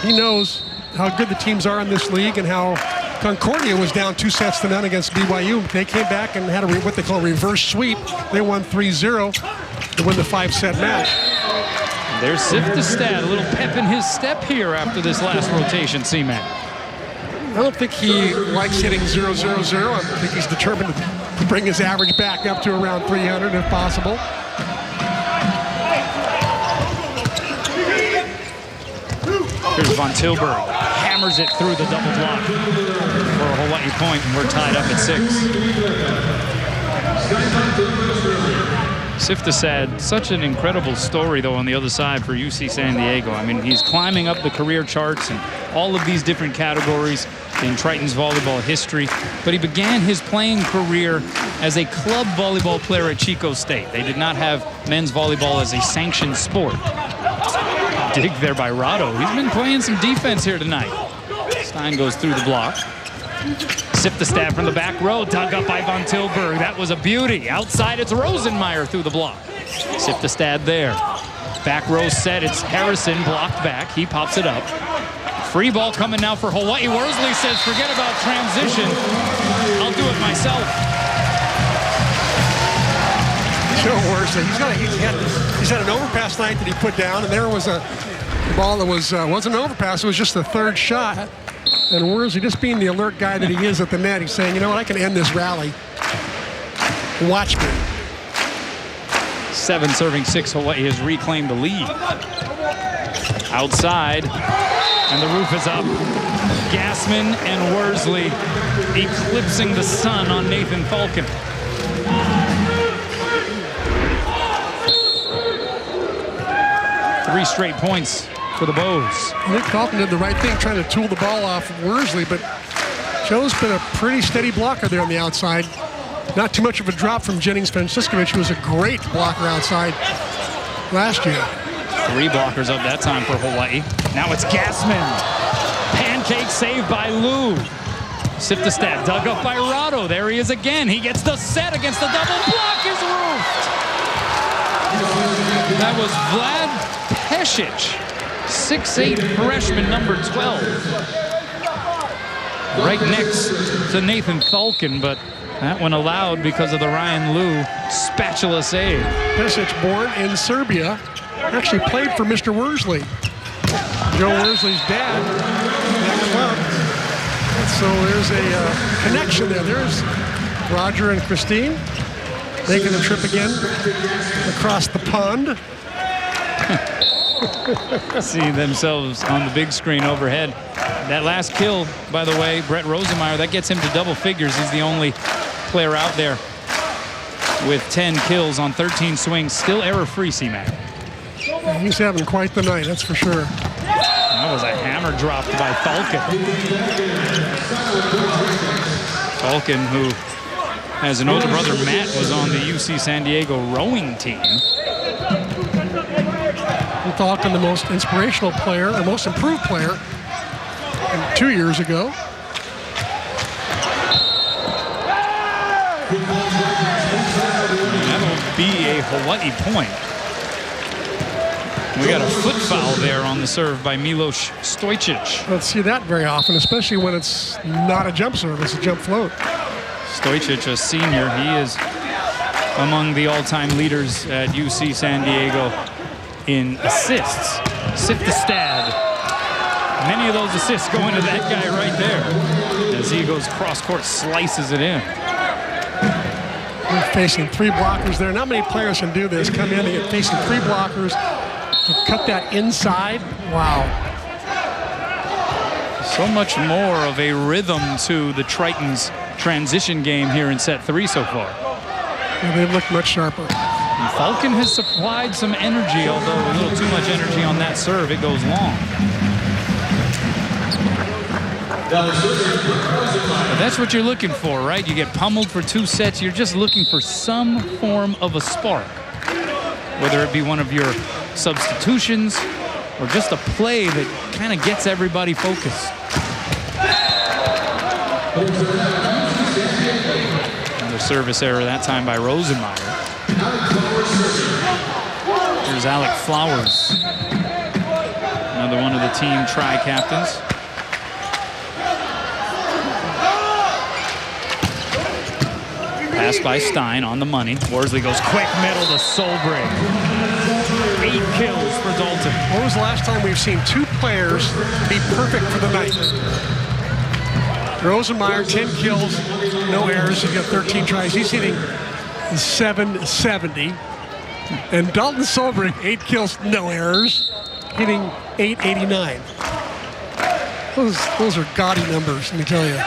he knows how good the teams are in this league and how Concordia was down 2-0 against BYU. They came back and had what they call a reverse sweep. They won 3-0 to win the 5-set match.
There's Siftestad, a little pep in his step here after this last rotation, C-Man.
I don't think he likes hitting 0-0-0. I think he's determined to bring his average back up to around 300 if possible.
Here's Von Tilburg, hammers it through the double block for a Hawaii point, and we're tied up at 6. Siftestad, such an incredible story, though, on the other side for UC San Diego. I mean, he's climbing up the career charts in all of these different categories in Tritons volleyball history. But he began his playing career as a club volleyball player at Chico State. They did not have men's volleyball as a sanctioned sport. Dig there by Rado. He's been playing some defense here tonight. Stein goes through the block. Siftestad from the back row, dug up by Von Tilburg. That was a beauty. Outside, it's Rosenmeyer through the block. Siftestad there. Back row set, it's Harrison blocked back. He pops it up. Free ball coming now for Hawaii. Worsley says, forget about transition. I'll do it myself.
Joe Worsley, he's had an overpass night that he put down, and there was a ball that wasn't an overpass. It was just the 3rd shot. And Worsley, just being the alert guy that he is at the net, he's saying, you know what, I can end this rally. Watch me.
7 serving 6, Hawaii has reclaimed the lead. Outside, and the roof is up. Gassman and Worsley eclipsing the sun on Nathan Falcon. Three straight points for the Bows.
I think Falcon did the right thing trying to tool the ball off of Worsley, but Joe's been a pretty steady blocker there on the outside. Not too much of a drop from Jennings Franciskovic, who was a great blocker outside last year.
3 blockers up that time for Hawaii. Now it's Gassman. Pancake saved by Lou. Siftestad dug up by Rado. There he is again. He gets the set against the double block. Is roofed. That was Vlad Pesic, 6'8" freshman, number 12. Right next to Nathan Falcon, but that one allowed because of the Ryan Liu spatula save.
Pesic, born in Serbia, actually played for Mr. Worsley, Joe Worsley's dad, in that club. So there's a connection there. There's Roger and Christine making the trip again across the pond.
See themselves on the big screen overhead. That last kill, by the way, Brett Rosenmeyer, that gets him to double figures. He's the only player out there with 10 kills on 13 swings, still error-free, C-Mac.
He's having quite the night, that's for sure.
That was a hammer dropped by Falcon. Falcon, who has an older brother, Matt, was on the UC San Diego rowing team.
Falcon, the most inspirational player, or most improved player 2 years ago.
That'll be a Hawaii point. We got a foot foul there on the serve by Milos Stojcic.
Don't see that very often, especially when it's not a jump serve, it's a jump float.
Stojcic, a senior, he is among the all-time leaders at UC San Diego in assists. Siftestad. Many of those assists going to that guy right there as he goes cross-court, slices it in.
We're facing 3 blockers there. Not many players can do this. Come in and get facing 3 blockers. To cut that inside, wow.
So much more of a rhythm to the Tritons' transition game here in set 3 so far.
Yeah, they've looked much sharper.
And Falcon has supplied some energy, although a little too much energy on that serve. It goes long. But that's what you're looking for, right? You get pummeled for 2 sets. You're just looking for some form of a spark, whether it be one of your substitutions or just a play that kind of gets everybody focused. Another service error that time by Rosenmeyer. Here's Alec Flowers, another one of the team tri-captains. Pass by Stein on the money. Worsley goes quick middle to Solbrig. 8 kills for Dalton.
When was the last time we've seen 2 players be perfect for the night? Rosenmeyer, 10 kills, no errors. He's got 13 tries. He's hitting 770. And Dalton Solbrig, 8 kills, no errors, hitting 889. Those are gaudy numbers, let me tell you.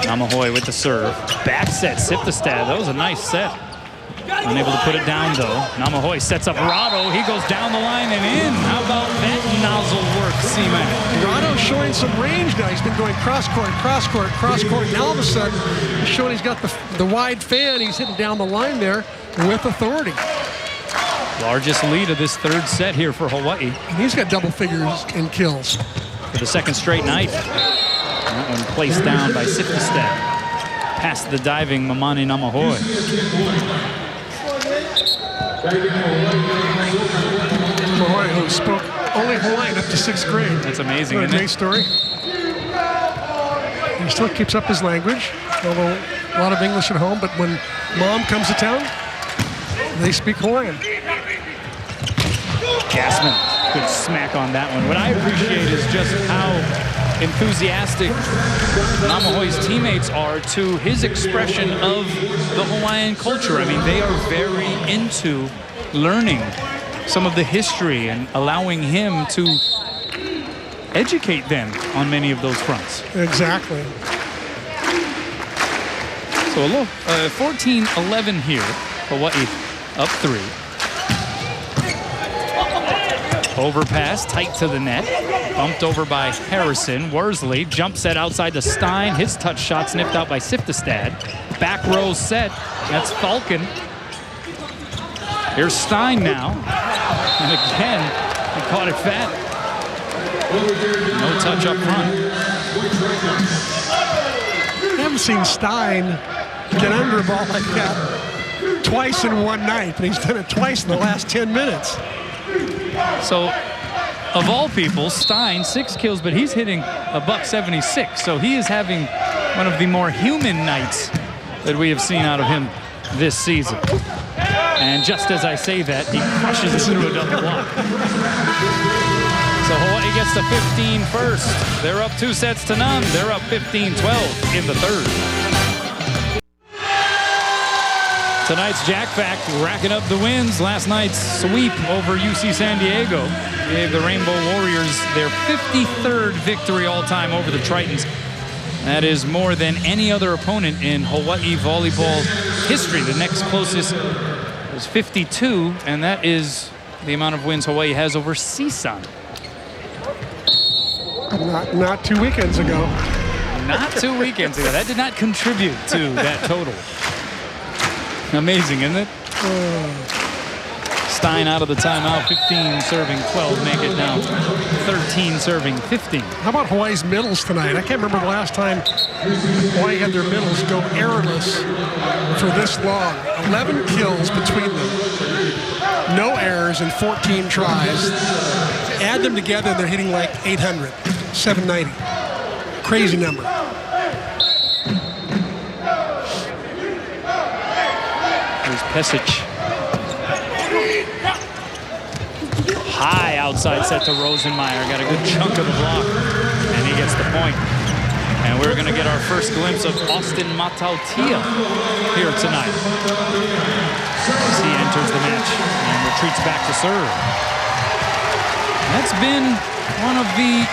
Namahoy with the serve. Back set, Siftestad. That was a nice set. Unable to put it down, though. Namahoy sets up Rado. He goes down the line and in. How about that nozzle work, Seaman?
Rado showing some range now. He's been going cross-court, cross-court, cross-court. Now all of a sudden, he's showing he's got the wide fan. He's hitting down the line there with authority.
Largest lead of this 3rd set here for Hawaii.
And he's got double figures in kills.
For the 2nd straight night. That one placed down by Siftestad. Past the diving Mamani Namahoy.
Namahoy, who spoke only Hawaiian up to 6th grade.
That's amazing,
What a
isn't
great
it?
story. He still keeps up his language, although a lot of English at home, but when mom comes to town, they speak Hawaiian.
Gassman, good smack on that one. What I appreciate is just how enthusiastic Namahoy's teammates are to his expression of the Hawaiian culture. I mean, they are very into learning some of the history and allowing him to educate them on many of those fronts.
Exactly.
So a little 14-11 here. Hawaii up 3. Overpass, tight to the net. Bumped over by Harrison. Worsley, jump set outside to Stein. His touch shot sniffed out by Siftestad. Back row set. That's Falcon. Here's Stein now. And again, he caught it fat. No touch up front.
I haven't seen Stein get under a ball like that twice in one night, but he's done it twice in the last 10 minutes.
So, of all people, Stein, 6 kills, but he's hitting a .176. So he is having one of the more human nights that we have seen out of him this season. And just as I say that, he crushes it through a double block. So Hawaii gets to 15 first. They're up 2 sets to none. They're up 15-12 in the 3rd. Tonight's Jack Fact racking up the wins. Last night's sweep over UC San Diego gave the Rainbow Warriors their 53rd victory all-time over the Tritons. That is more than any other opponent in Hawaii volleyball history. The next closest is 52, and that is the amount of wins Hawaii has over CSUN.
Not 2 weekends ago.
Not 2 weekends ago. That did not contribute to that total. Amazing, isn't it? Stein out of the timeout, 15 serving 12, make it now 13 serving 15.
How about Hawaii's middles tonight? I can't remember the last time Hawaii had their middles go errorless for this long. 11 kills between them. No errors in 14 tries. Add them together, they're hitting like 800, 790. Crazy number.
Here's Pesic. High outside set to Rosenmeyer. Got a good chunk of the block, and he gets the point. And we're going to get our first glimpse of Austin Matautia here tonight as he enters the match and retreats back to serve. That's been one of the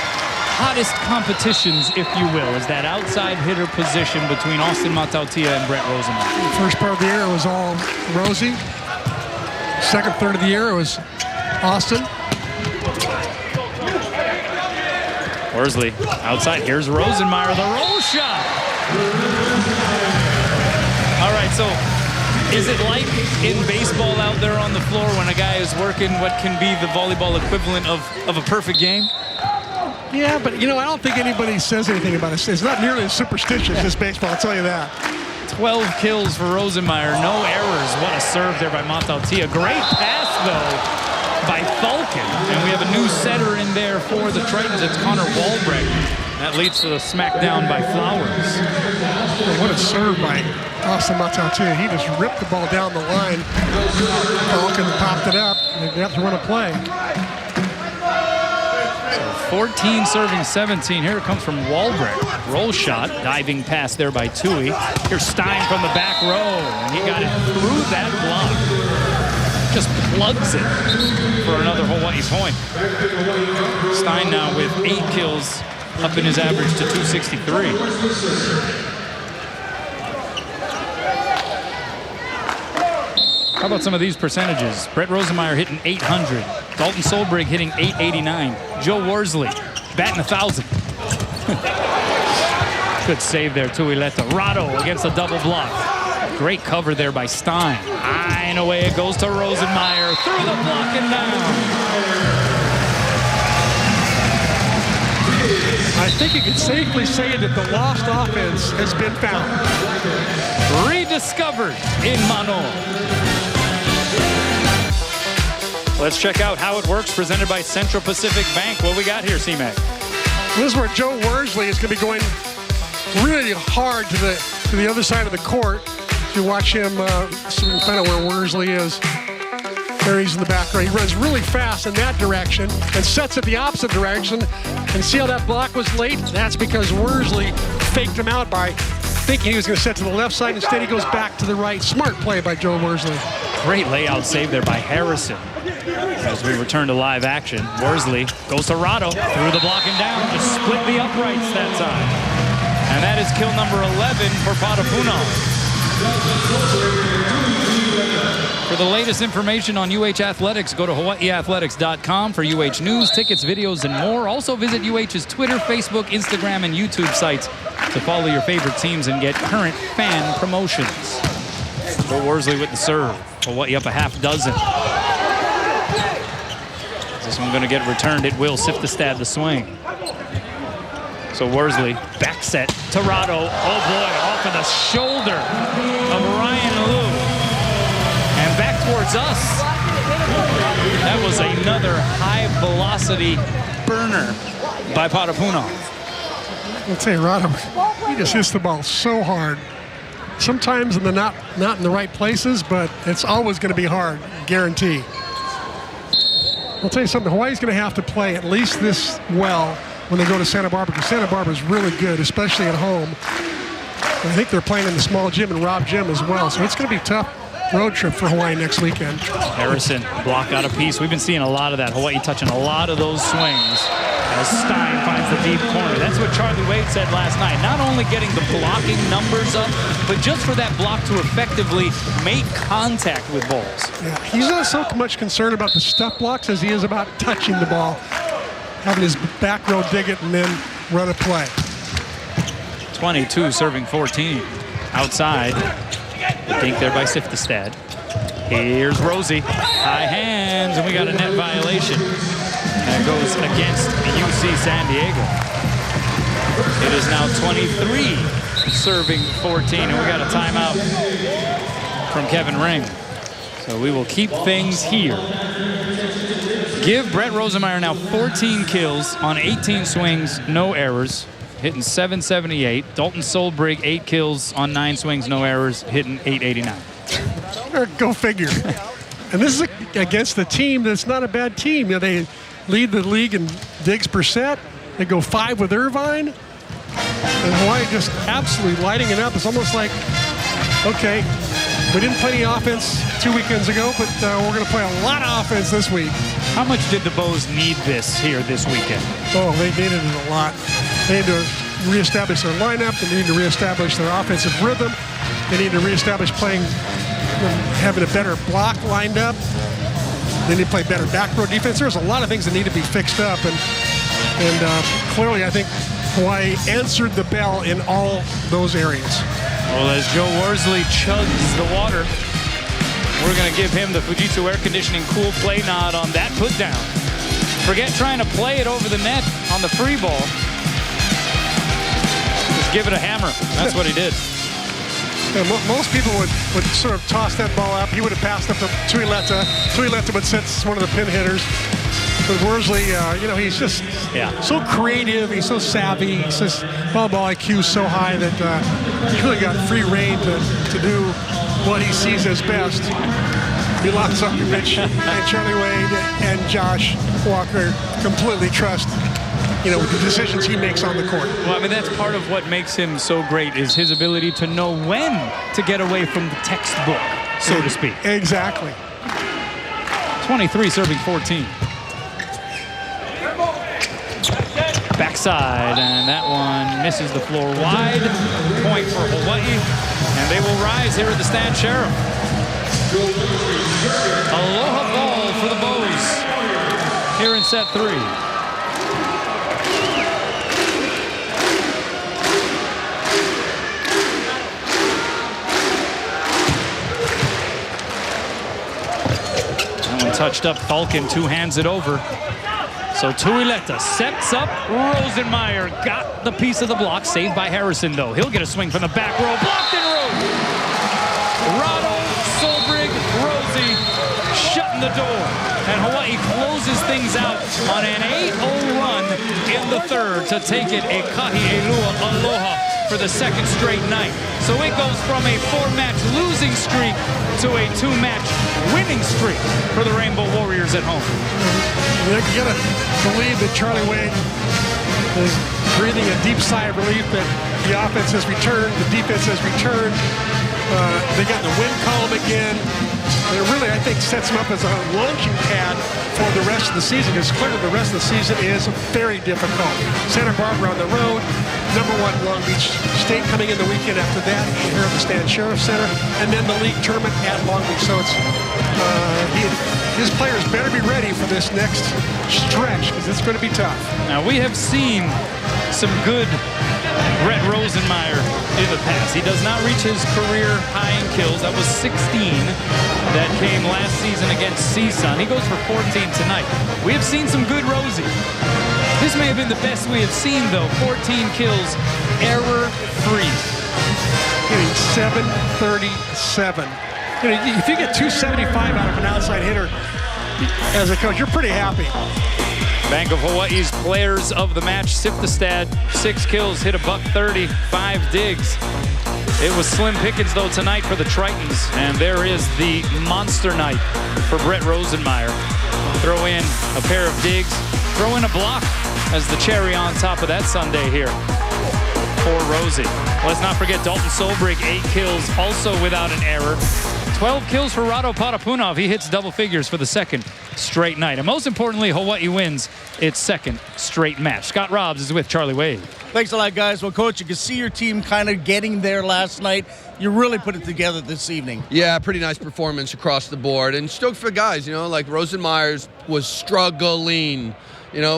hottest competitions, if you will, is that outside hitter position between Austin Matautia and Brett Rosenmeyer.
First part of the year it was all Rosie. Second, third of the year it was Austin.
Worsley outside. Here's Rosenmeyer, the roll shot. All right, so is it like in baseball out there on the floor when a guy is working what can be the volleyball equivalent of a perfect game?
Yeah, but you know, I don't think anybody says anything about it. It's not nearly as superstitious as baseball, I'll tell you that.
12 kills for Rosenmeyer, no errors. What a serve there by Matautia. Great pass, though, by Falcon. And we have a new setter in there for the Tritons. It's Connor Walbrecht. That leads to the smackdown by Flowers.
Well, what a serve by Austin Matautia. He just ripped the ball down the line. Falcon popped it up. And they have to run a play.
14 serving 17. Here it comes from Walbrecht. Roll shot, diving pass there by Tui. Here's Stein from the back row, and he got it through that block. Just plugs it for another Hawaii point. Stein now with 8 kills, up in his average to 263. How about some of these percentages? Brett Rosenmeyer hitting 800. Dalton Solbrig hitting 889. Joe Worsley batting 1,000. Good save there, Tuileta. Rado against a double block. Great cover there by Stein. And away it goes to Rosenmeyer. Through the block and down.
I think you can safely say that the lost offense has been found.
Rediscovered in Mano. Let's check out how it works, presented by Central Pacific Bank. What we got here, C-Mac?
This is where Joe Worsley is going to be going really hard to the other side of the court. If you watch him, so you can find out where Worsley is. There he's in the back row. He runs really fast in that direction and sets it the opposite direction. And see how that block was late? That's because Worsley faked him out by thinking he was going to set to the left side. Instead, he goes back to the right. Smart play by Joe Worsley.
Great layout save there by Harrison. As we return to live action, Worsley goes to Rado, through the block and down, just split the uprights that time. And that is kill number 11 for Patapunov. For the latest information on UH Athletics, go to hawaiiathletics.com for UH news, tickets, videos, and more. Also visit UH's Twitter, Facebook, Instagram, and YouTube sites to follow your favorite teams and get current fan promotions. Joe Worsley with the serve. Hawaii up a half dozen. Is this one going to get returned? It will. Siftestad the swing. So Worsley, back set to Rado. Oh boy, off of the shoulder of Ryan Liu. And back towards us. That was another high velocity burner by Patapunov.
I'll tell you, Rado, he just hits the ball so hard. Sometimes in the not in the right places, but it's always going to be hard, guarantee. I'll tell you something, Hawaii's going to have to play at least this well when they go to Santa Barbara, because Santa Barbara is really good, especially at home. And I think they're playing in the small gym and Rob Gym as well, so it's going to be a tough road trip for Hawaii next weekend.
Harrison block out a piece. We've been seeing a lot of that. Hawaii touching a lot of those swings. as Stein finds the deep corner. That's what Charlie Wade said last night. Not only getting the blocking numbers up, but just for that block to effectively make contact with balls.
Yeah, he's not so much concerned about the stuff blocks as he is about touching the ball, having his back row dig it and then run a play.
22 serving 14. Outside. The dink there by Siftestad. Here's Rosie. High hands, and we got a net violation. That goes against UC San Diego. It is now 23 serving 14, and we got a timeout from Kevin Ring. So we will keep things here. Give Brett Rosenmeyer now 14 kills on 18 swings, no errors, hitting .778. Dalton Solbrig, 8 kills on 9 swings, no errors, hitting .889.
Go figure. And this is against the team that's not a bad team. You know, they lead the league in digs per set. They go 5 with Irvine. And Hawaii just absolutely lighting it up. It's almost like, okay, we didn't play any offense 2 weekends ago, but we're going to play a lot of offense this week.
How much did the Bows need this here this weekend?
Oh, they needed it a lot. They need to reestablish their lineup. They need to reestablish their offensive rhythm. They need to reestablish playing, having a better block lined up. They need to play better back row defense. There's a lot of things that need to be fixed up. And clearly, I think Hawaii answered the bell in all those areas.
Well, as Joe Worsley chugs the water, we're going to give him the Fujitsu air conditioning cool play nod on that put down. Forget trying to play it over the net on the free ball. Just give it a hammer. That's what he did.
Yeah, most people would sort of toss that ball up. He would have passed up to Tuileta. Tuileta would set one of the pin hitters. But Worsley, you know, he's just so creative. He's so savvy. He's just volleyball IQ so high that he's really got free reign to do what he sees as best. Milan Zokovic and Charlie Wade and Josh Walker completely trust, you know, the decisions he makes on the court.
Well, I mean, that's part of what makes him so great is his ability to know when to get away from the textbook, so to speak.
Exactly.
23 serving 14. Backside, and that one misses the floor wide. Point for Hawaii, and they will rise here at the Stan Sheriff. Aloha ball for the Bows here in set 3. That one touched up. Falcon two-hands it over. So Tuileta sets up. Rosenmeyer got the piece of the block. Saved by Harrison, though. He'll get a swing from the back row. Blocked in row. Rado, Solbrig, Rosie shutting the door. And Hawaii closes things out on an 8-0 run in the third to take it a Kahi'elua aloha for the second straight night. So it goes from a 4-match losing streak to a 2-match winning streak for the Rainbow Warriors at home.
You gotta believe that Charlie Wade is breathing a deep sigh of relief that the offense has returned, the defense has returned. They got the win column again. And it really, I think, sets them up as a launching pad for the rest of the season, because clearly the rest of the season is very difficult. Santa Barbara on the road, #1 Long Beach State coming in the weekend after that here at the Stan Sheriff Center, and then the league tournament at Long Beach. So it's his players better be ready for this next stretch, because it's going to be tough.
Now, we have seen some good Brett Rosenmeyer in the past. He does not reach his career high in kills. That was 16 that came last season against CSUN. He goes for 14 tonight. We have seen some good Rosie. This may have been the best we have seen, though. 14 kills, error-free.
Hitting .737. You know, if you get 275 out of an outside hitter as a coach, you're pretty happy.
Bank of Hawaii's players of the match. Siftestad, 6 kills, hit $130, 5 digs. It was slim pickings, though, tonight for the Tritons. And there is the monster night for Brett Rosenmeyer. Throw in a pair of digs, throw in a block as the cherry on top of that Sunday here for Rosie. Let's not forget Dalton Solbrig, 8 kills, also without an error. 12 kills for Rado Potapunov. He hits double figures for the second straight night. And most importantly, Hawaii wins its second straight match. Scott Robbs is with Charlie Wade.
Thanks a lot, guys. Well, Coach, you can see your team kind of getting there last night. You really put it together this evening.
Yeah, pretty nice performance across the board. And stoked for guys, like Rosenmeyers was struggling,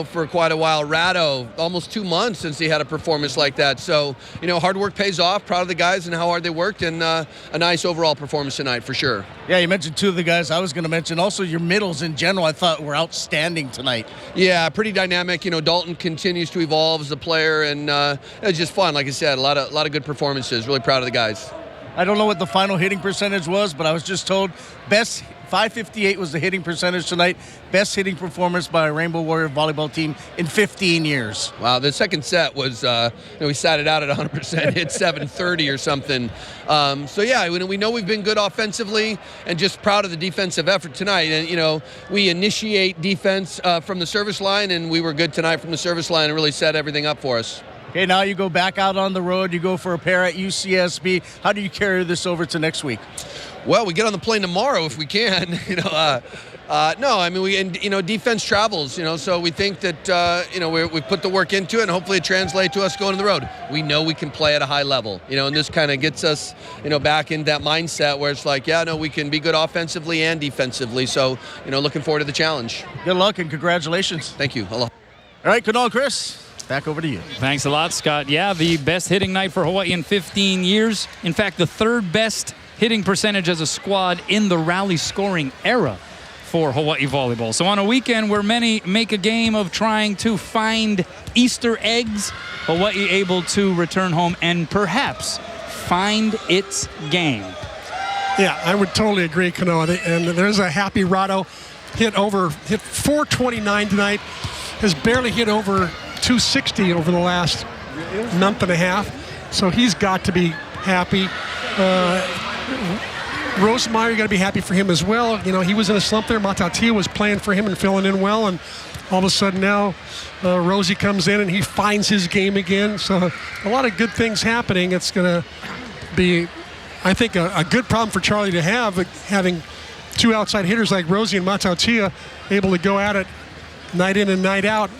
for quite a while. Ratto, almost 2 months since he had a performance like that. So, hard work pays off. Proud of the guys and how hard they worked, and a nice overall performance tonight for sure.
Yeah, you mentioned two of the guys I was going to mention. Also, your middles in general, I thought were outstanding tonight.
Yeah, pretty dynamic. Dalton continues to evolve as a player, and it was just fun. Like I said, a lot of good performances. Really proud of the guys.
I don't know what the final hitting percentage was, but I was just told best 558 was the hitting percentage tonight. Best hitting performance by a Rainbow Warrior volleyball team in 15 years.
Wow, the second set was, we sat it out at 100%, hit 730 or something. So yeah, we know we've been good offensively, and just proud of the defensive effort tonight. And we initiate defense from the service line, and we were good tonight from the service line and really set everything up for us.
Okay, now you go back out on the road. You go for a pair at UCSB. How do you carry this over to next week?
Well, we get on the plane tomorrow if we can. Defense travels. So we think that we put the work into it, and hopefully it translates to us going on the road. We know we can play at a high level. And this kind of gets us, back into that mindset where it's like, we can be good offensively and defensively. So, looking forward to the challenge.
Good luck and congratulations.
Thank you. Aloha.
All right, Kunal, Chris. Back over to you.
Thanks a lot, Scott. Yeah, the best hitting night for Hawaii in 15 years. In fact, the third best hitting percentage as a squad in the rally scoring era for Hawaii volleyball. So on a weekend where many make a game of trying to find Easter eggs, Hawaii able to return home and perhaps find its game.
Yeah, I would totally agree, Kanoa. And there's a happy Ratto hit 429 tonight. Has barely hit over 260 over the last month and a half, so he's got to be happy. Rosemeyer, you got to be happy for him as well. He was in a slump there. Matatia was playing for him and filling in well, and all of a sudden now Rosie comes in and he finds his game again. So a lot of good things happening. It's going to be, I think, a good problem for Charlie to have, having two outside hitters like Rosie and Matatia able to go at it night in and night out.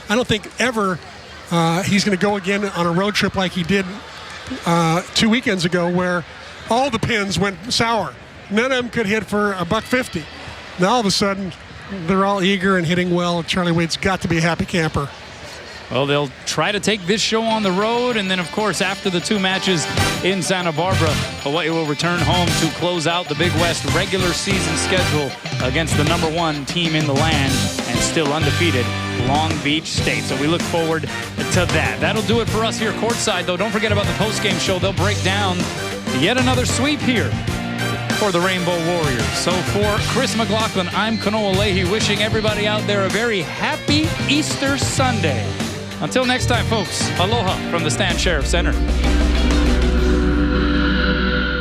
I don't think ever he's going to go again on a road trip like he did 2 weekends ago, where all the pins went sour. None of them could hit for $150. Now all of a sudden, they're all eager and hitting well. Charlie Wade's got to be a happy camper.
Well, they'll try to take this show on the road, and then, of course, after the two matches in Santa Barbara, Hawaii will return home to close out the Big West regular season schedule against the #1 team in the land and still undefeated Long Beach State. So we look forward to that. That'll do it for us here courtside, though. Don't forget about the postgame show. They'll break down yet another sweep here for the Rainbow Warriors. So for Chris McLaughlin, I'm Kanoa Leahy, wishing everybody out there a very happy Easter Sunday. Until next time, folks, aloha from the Stan Sheriff Center.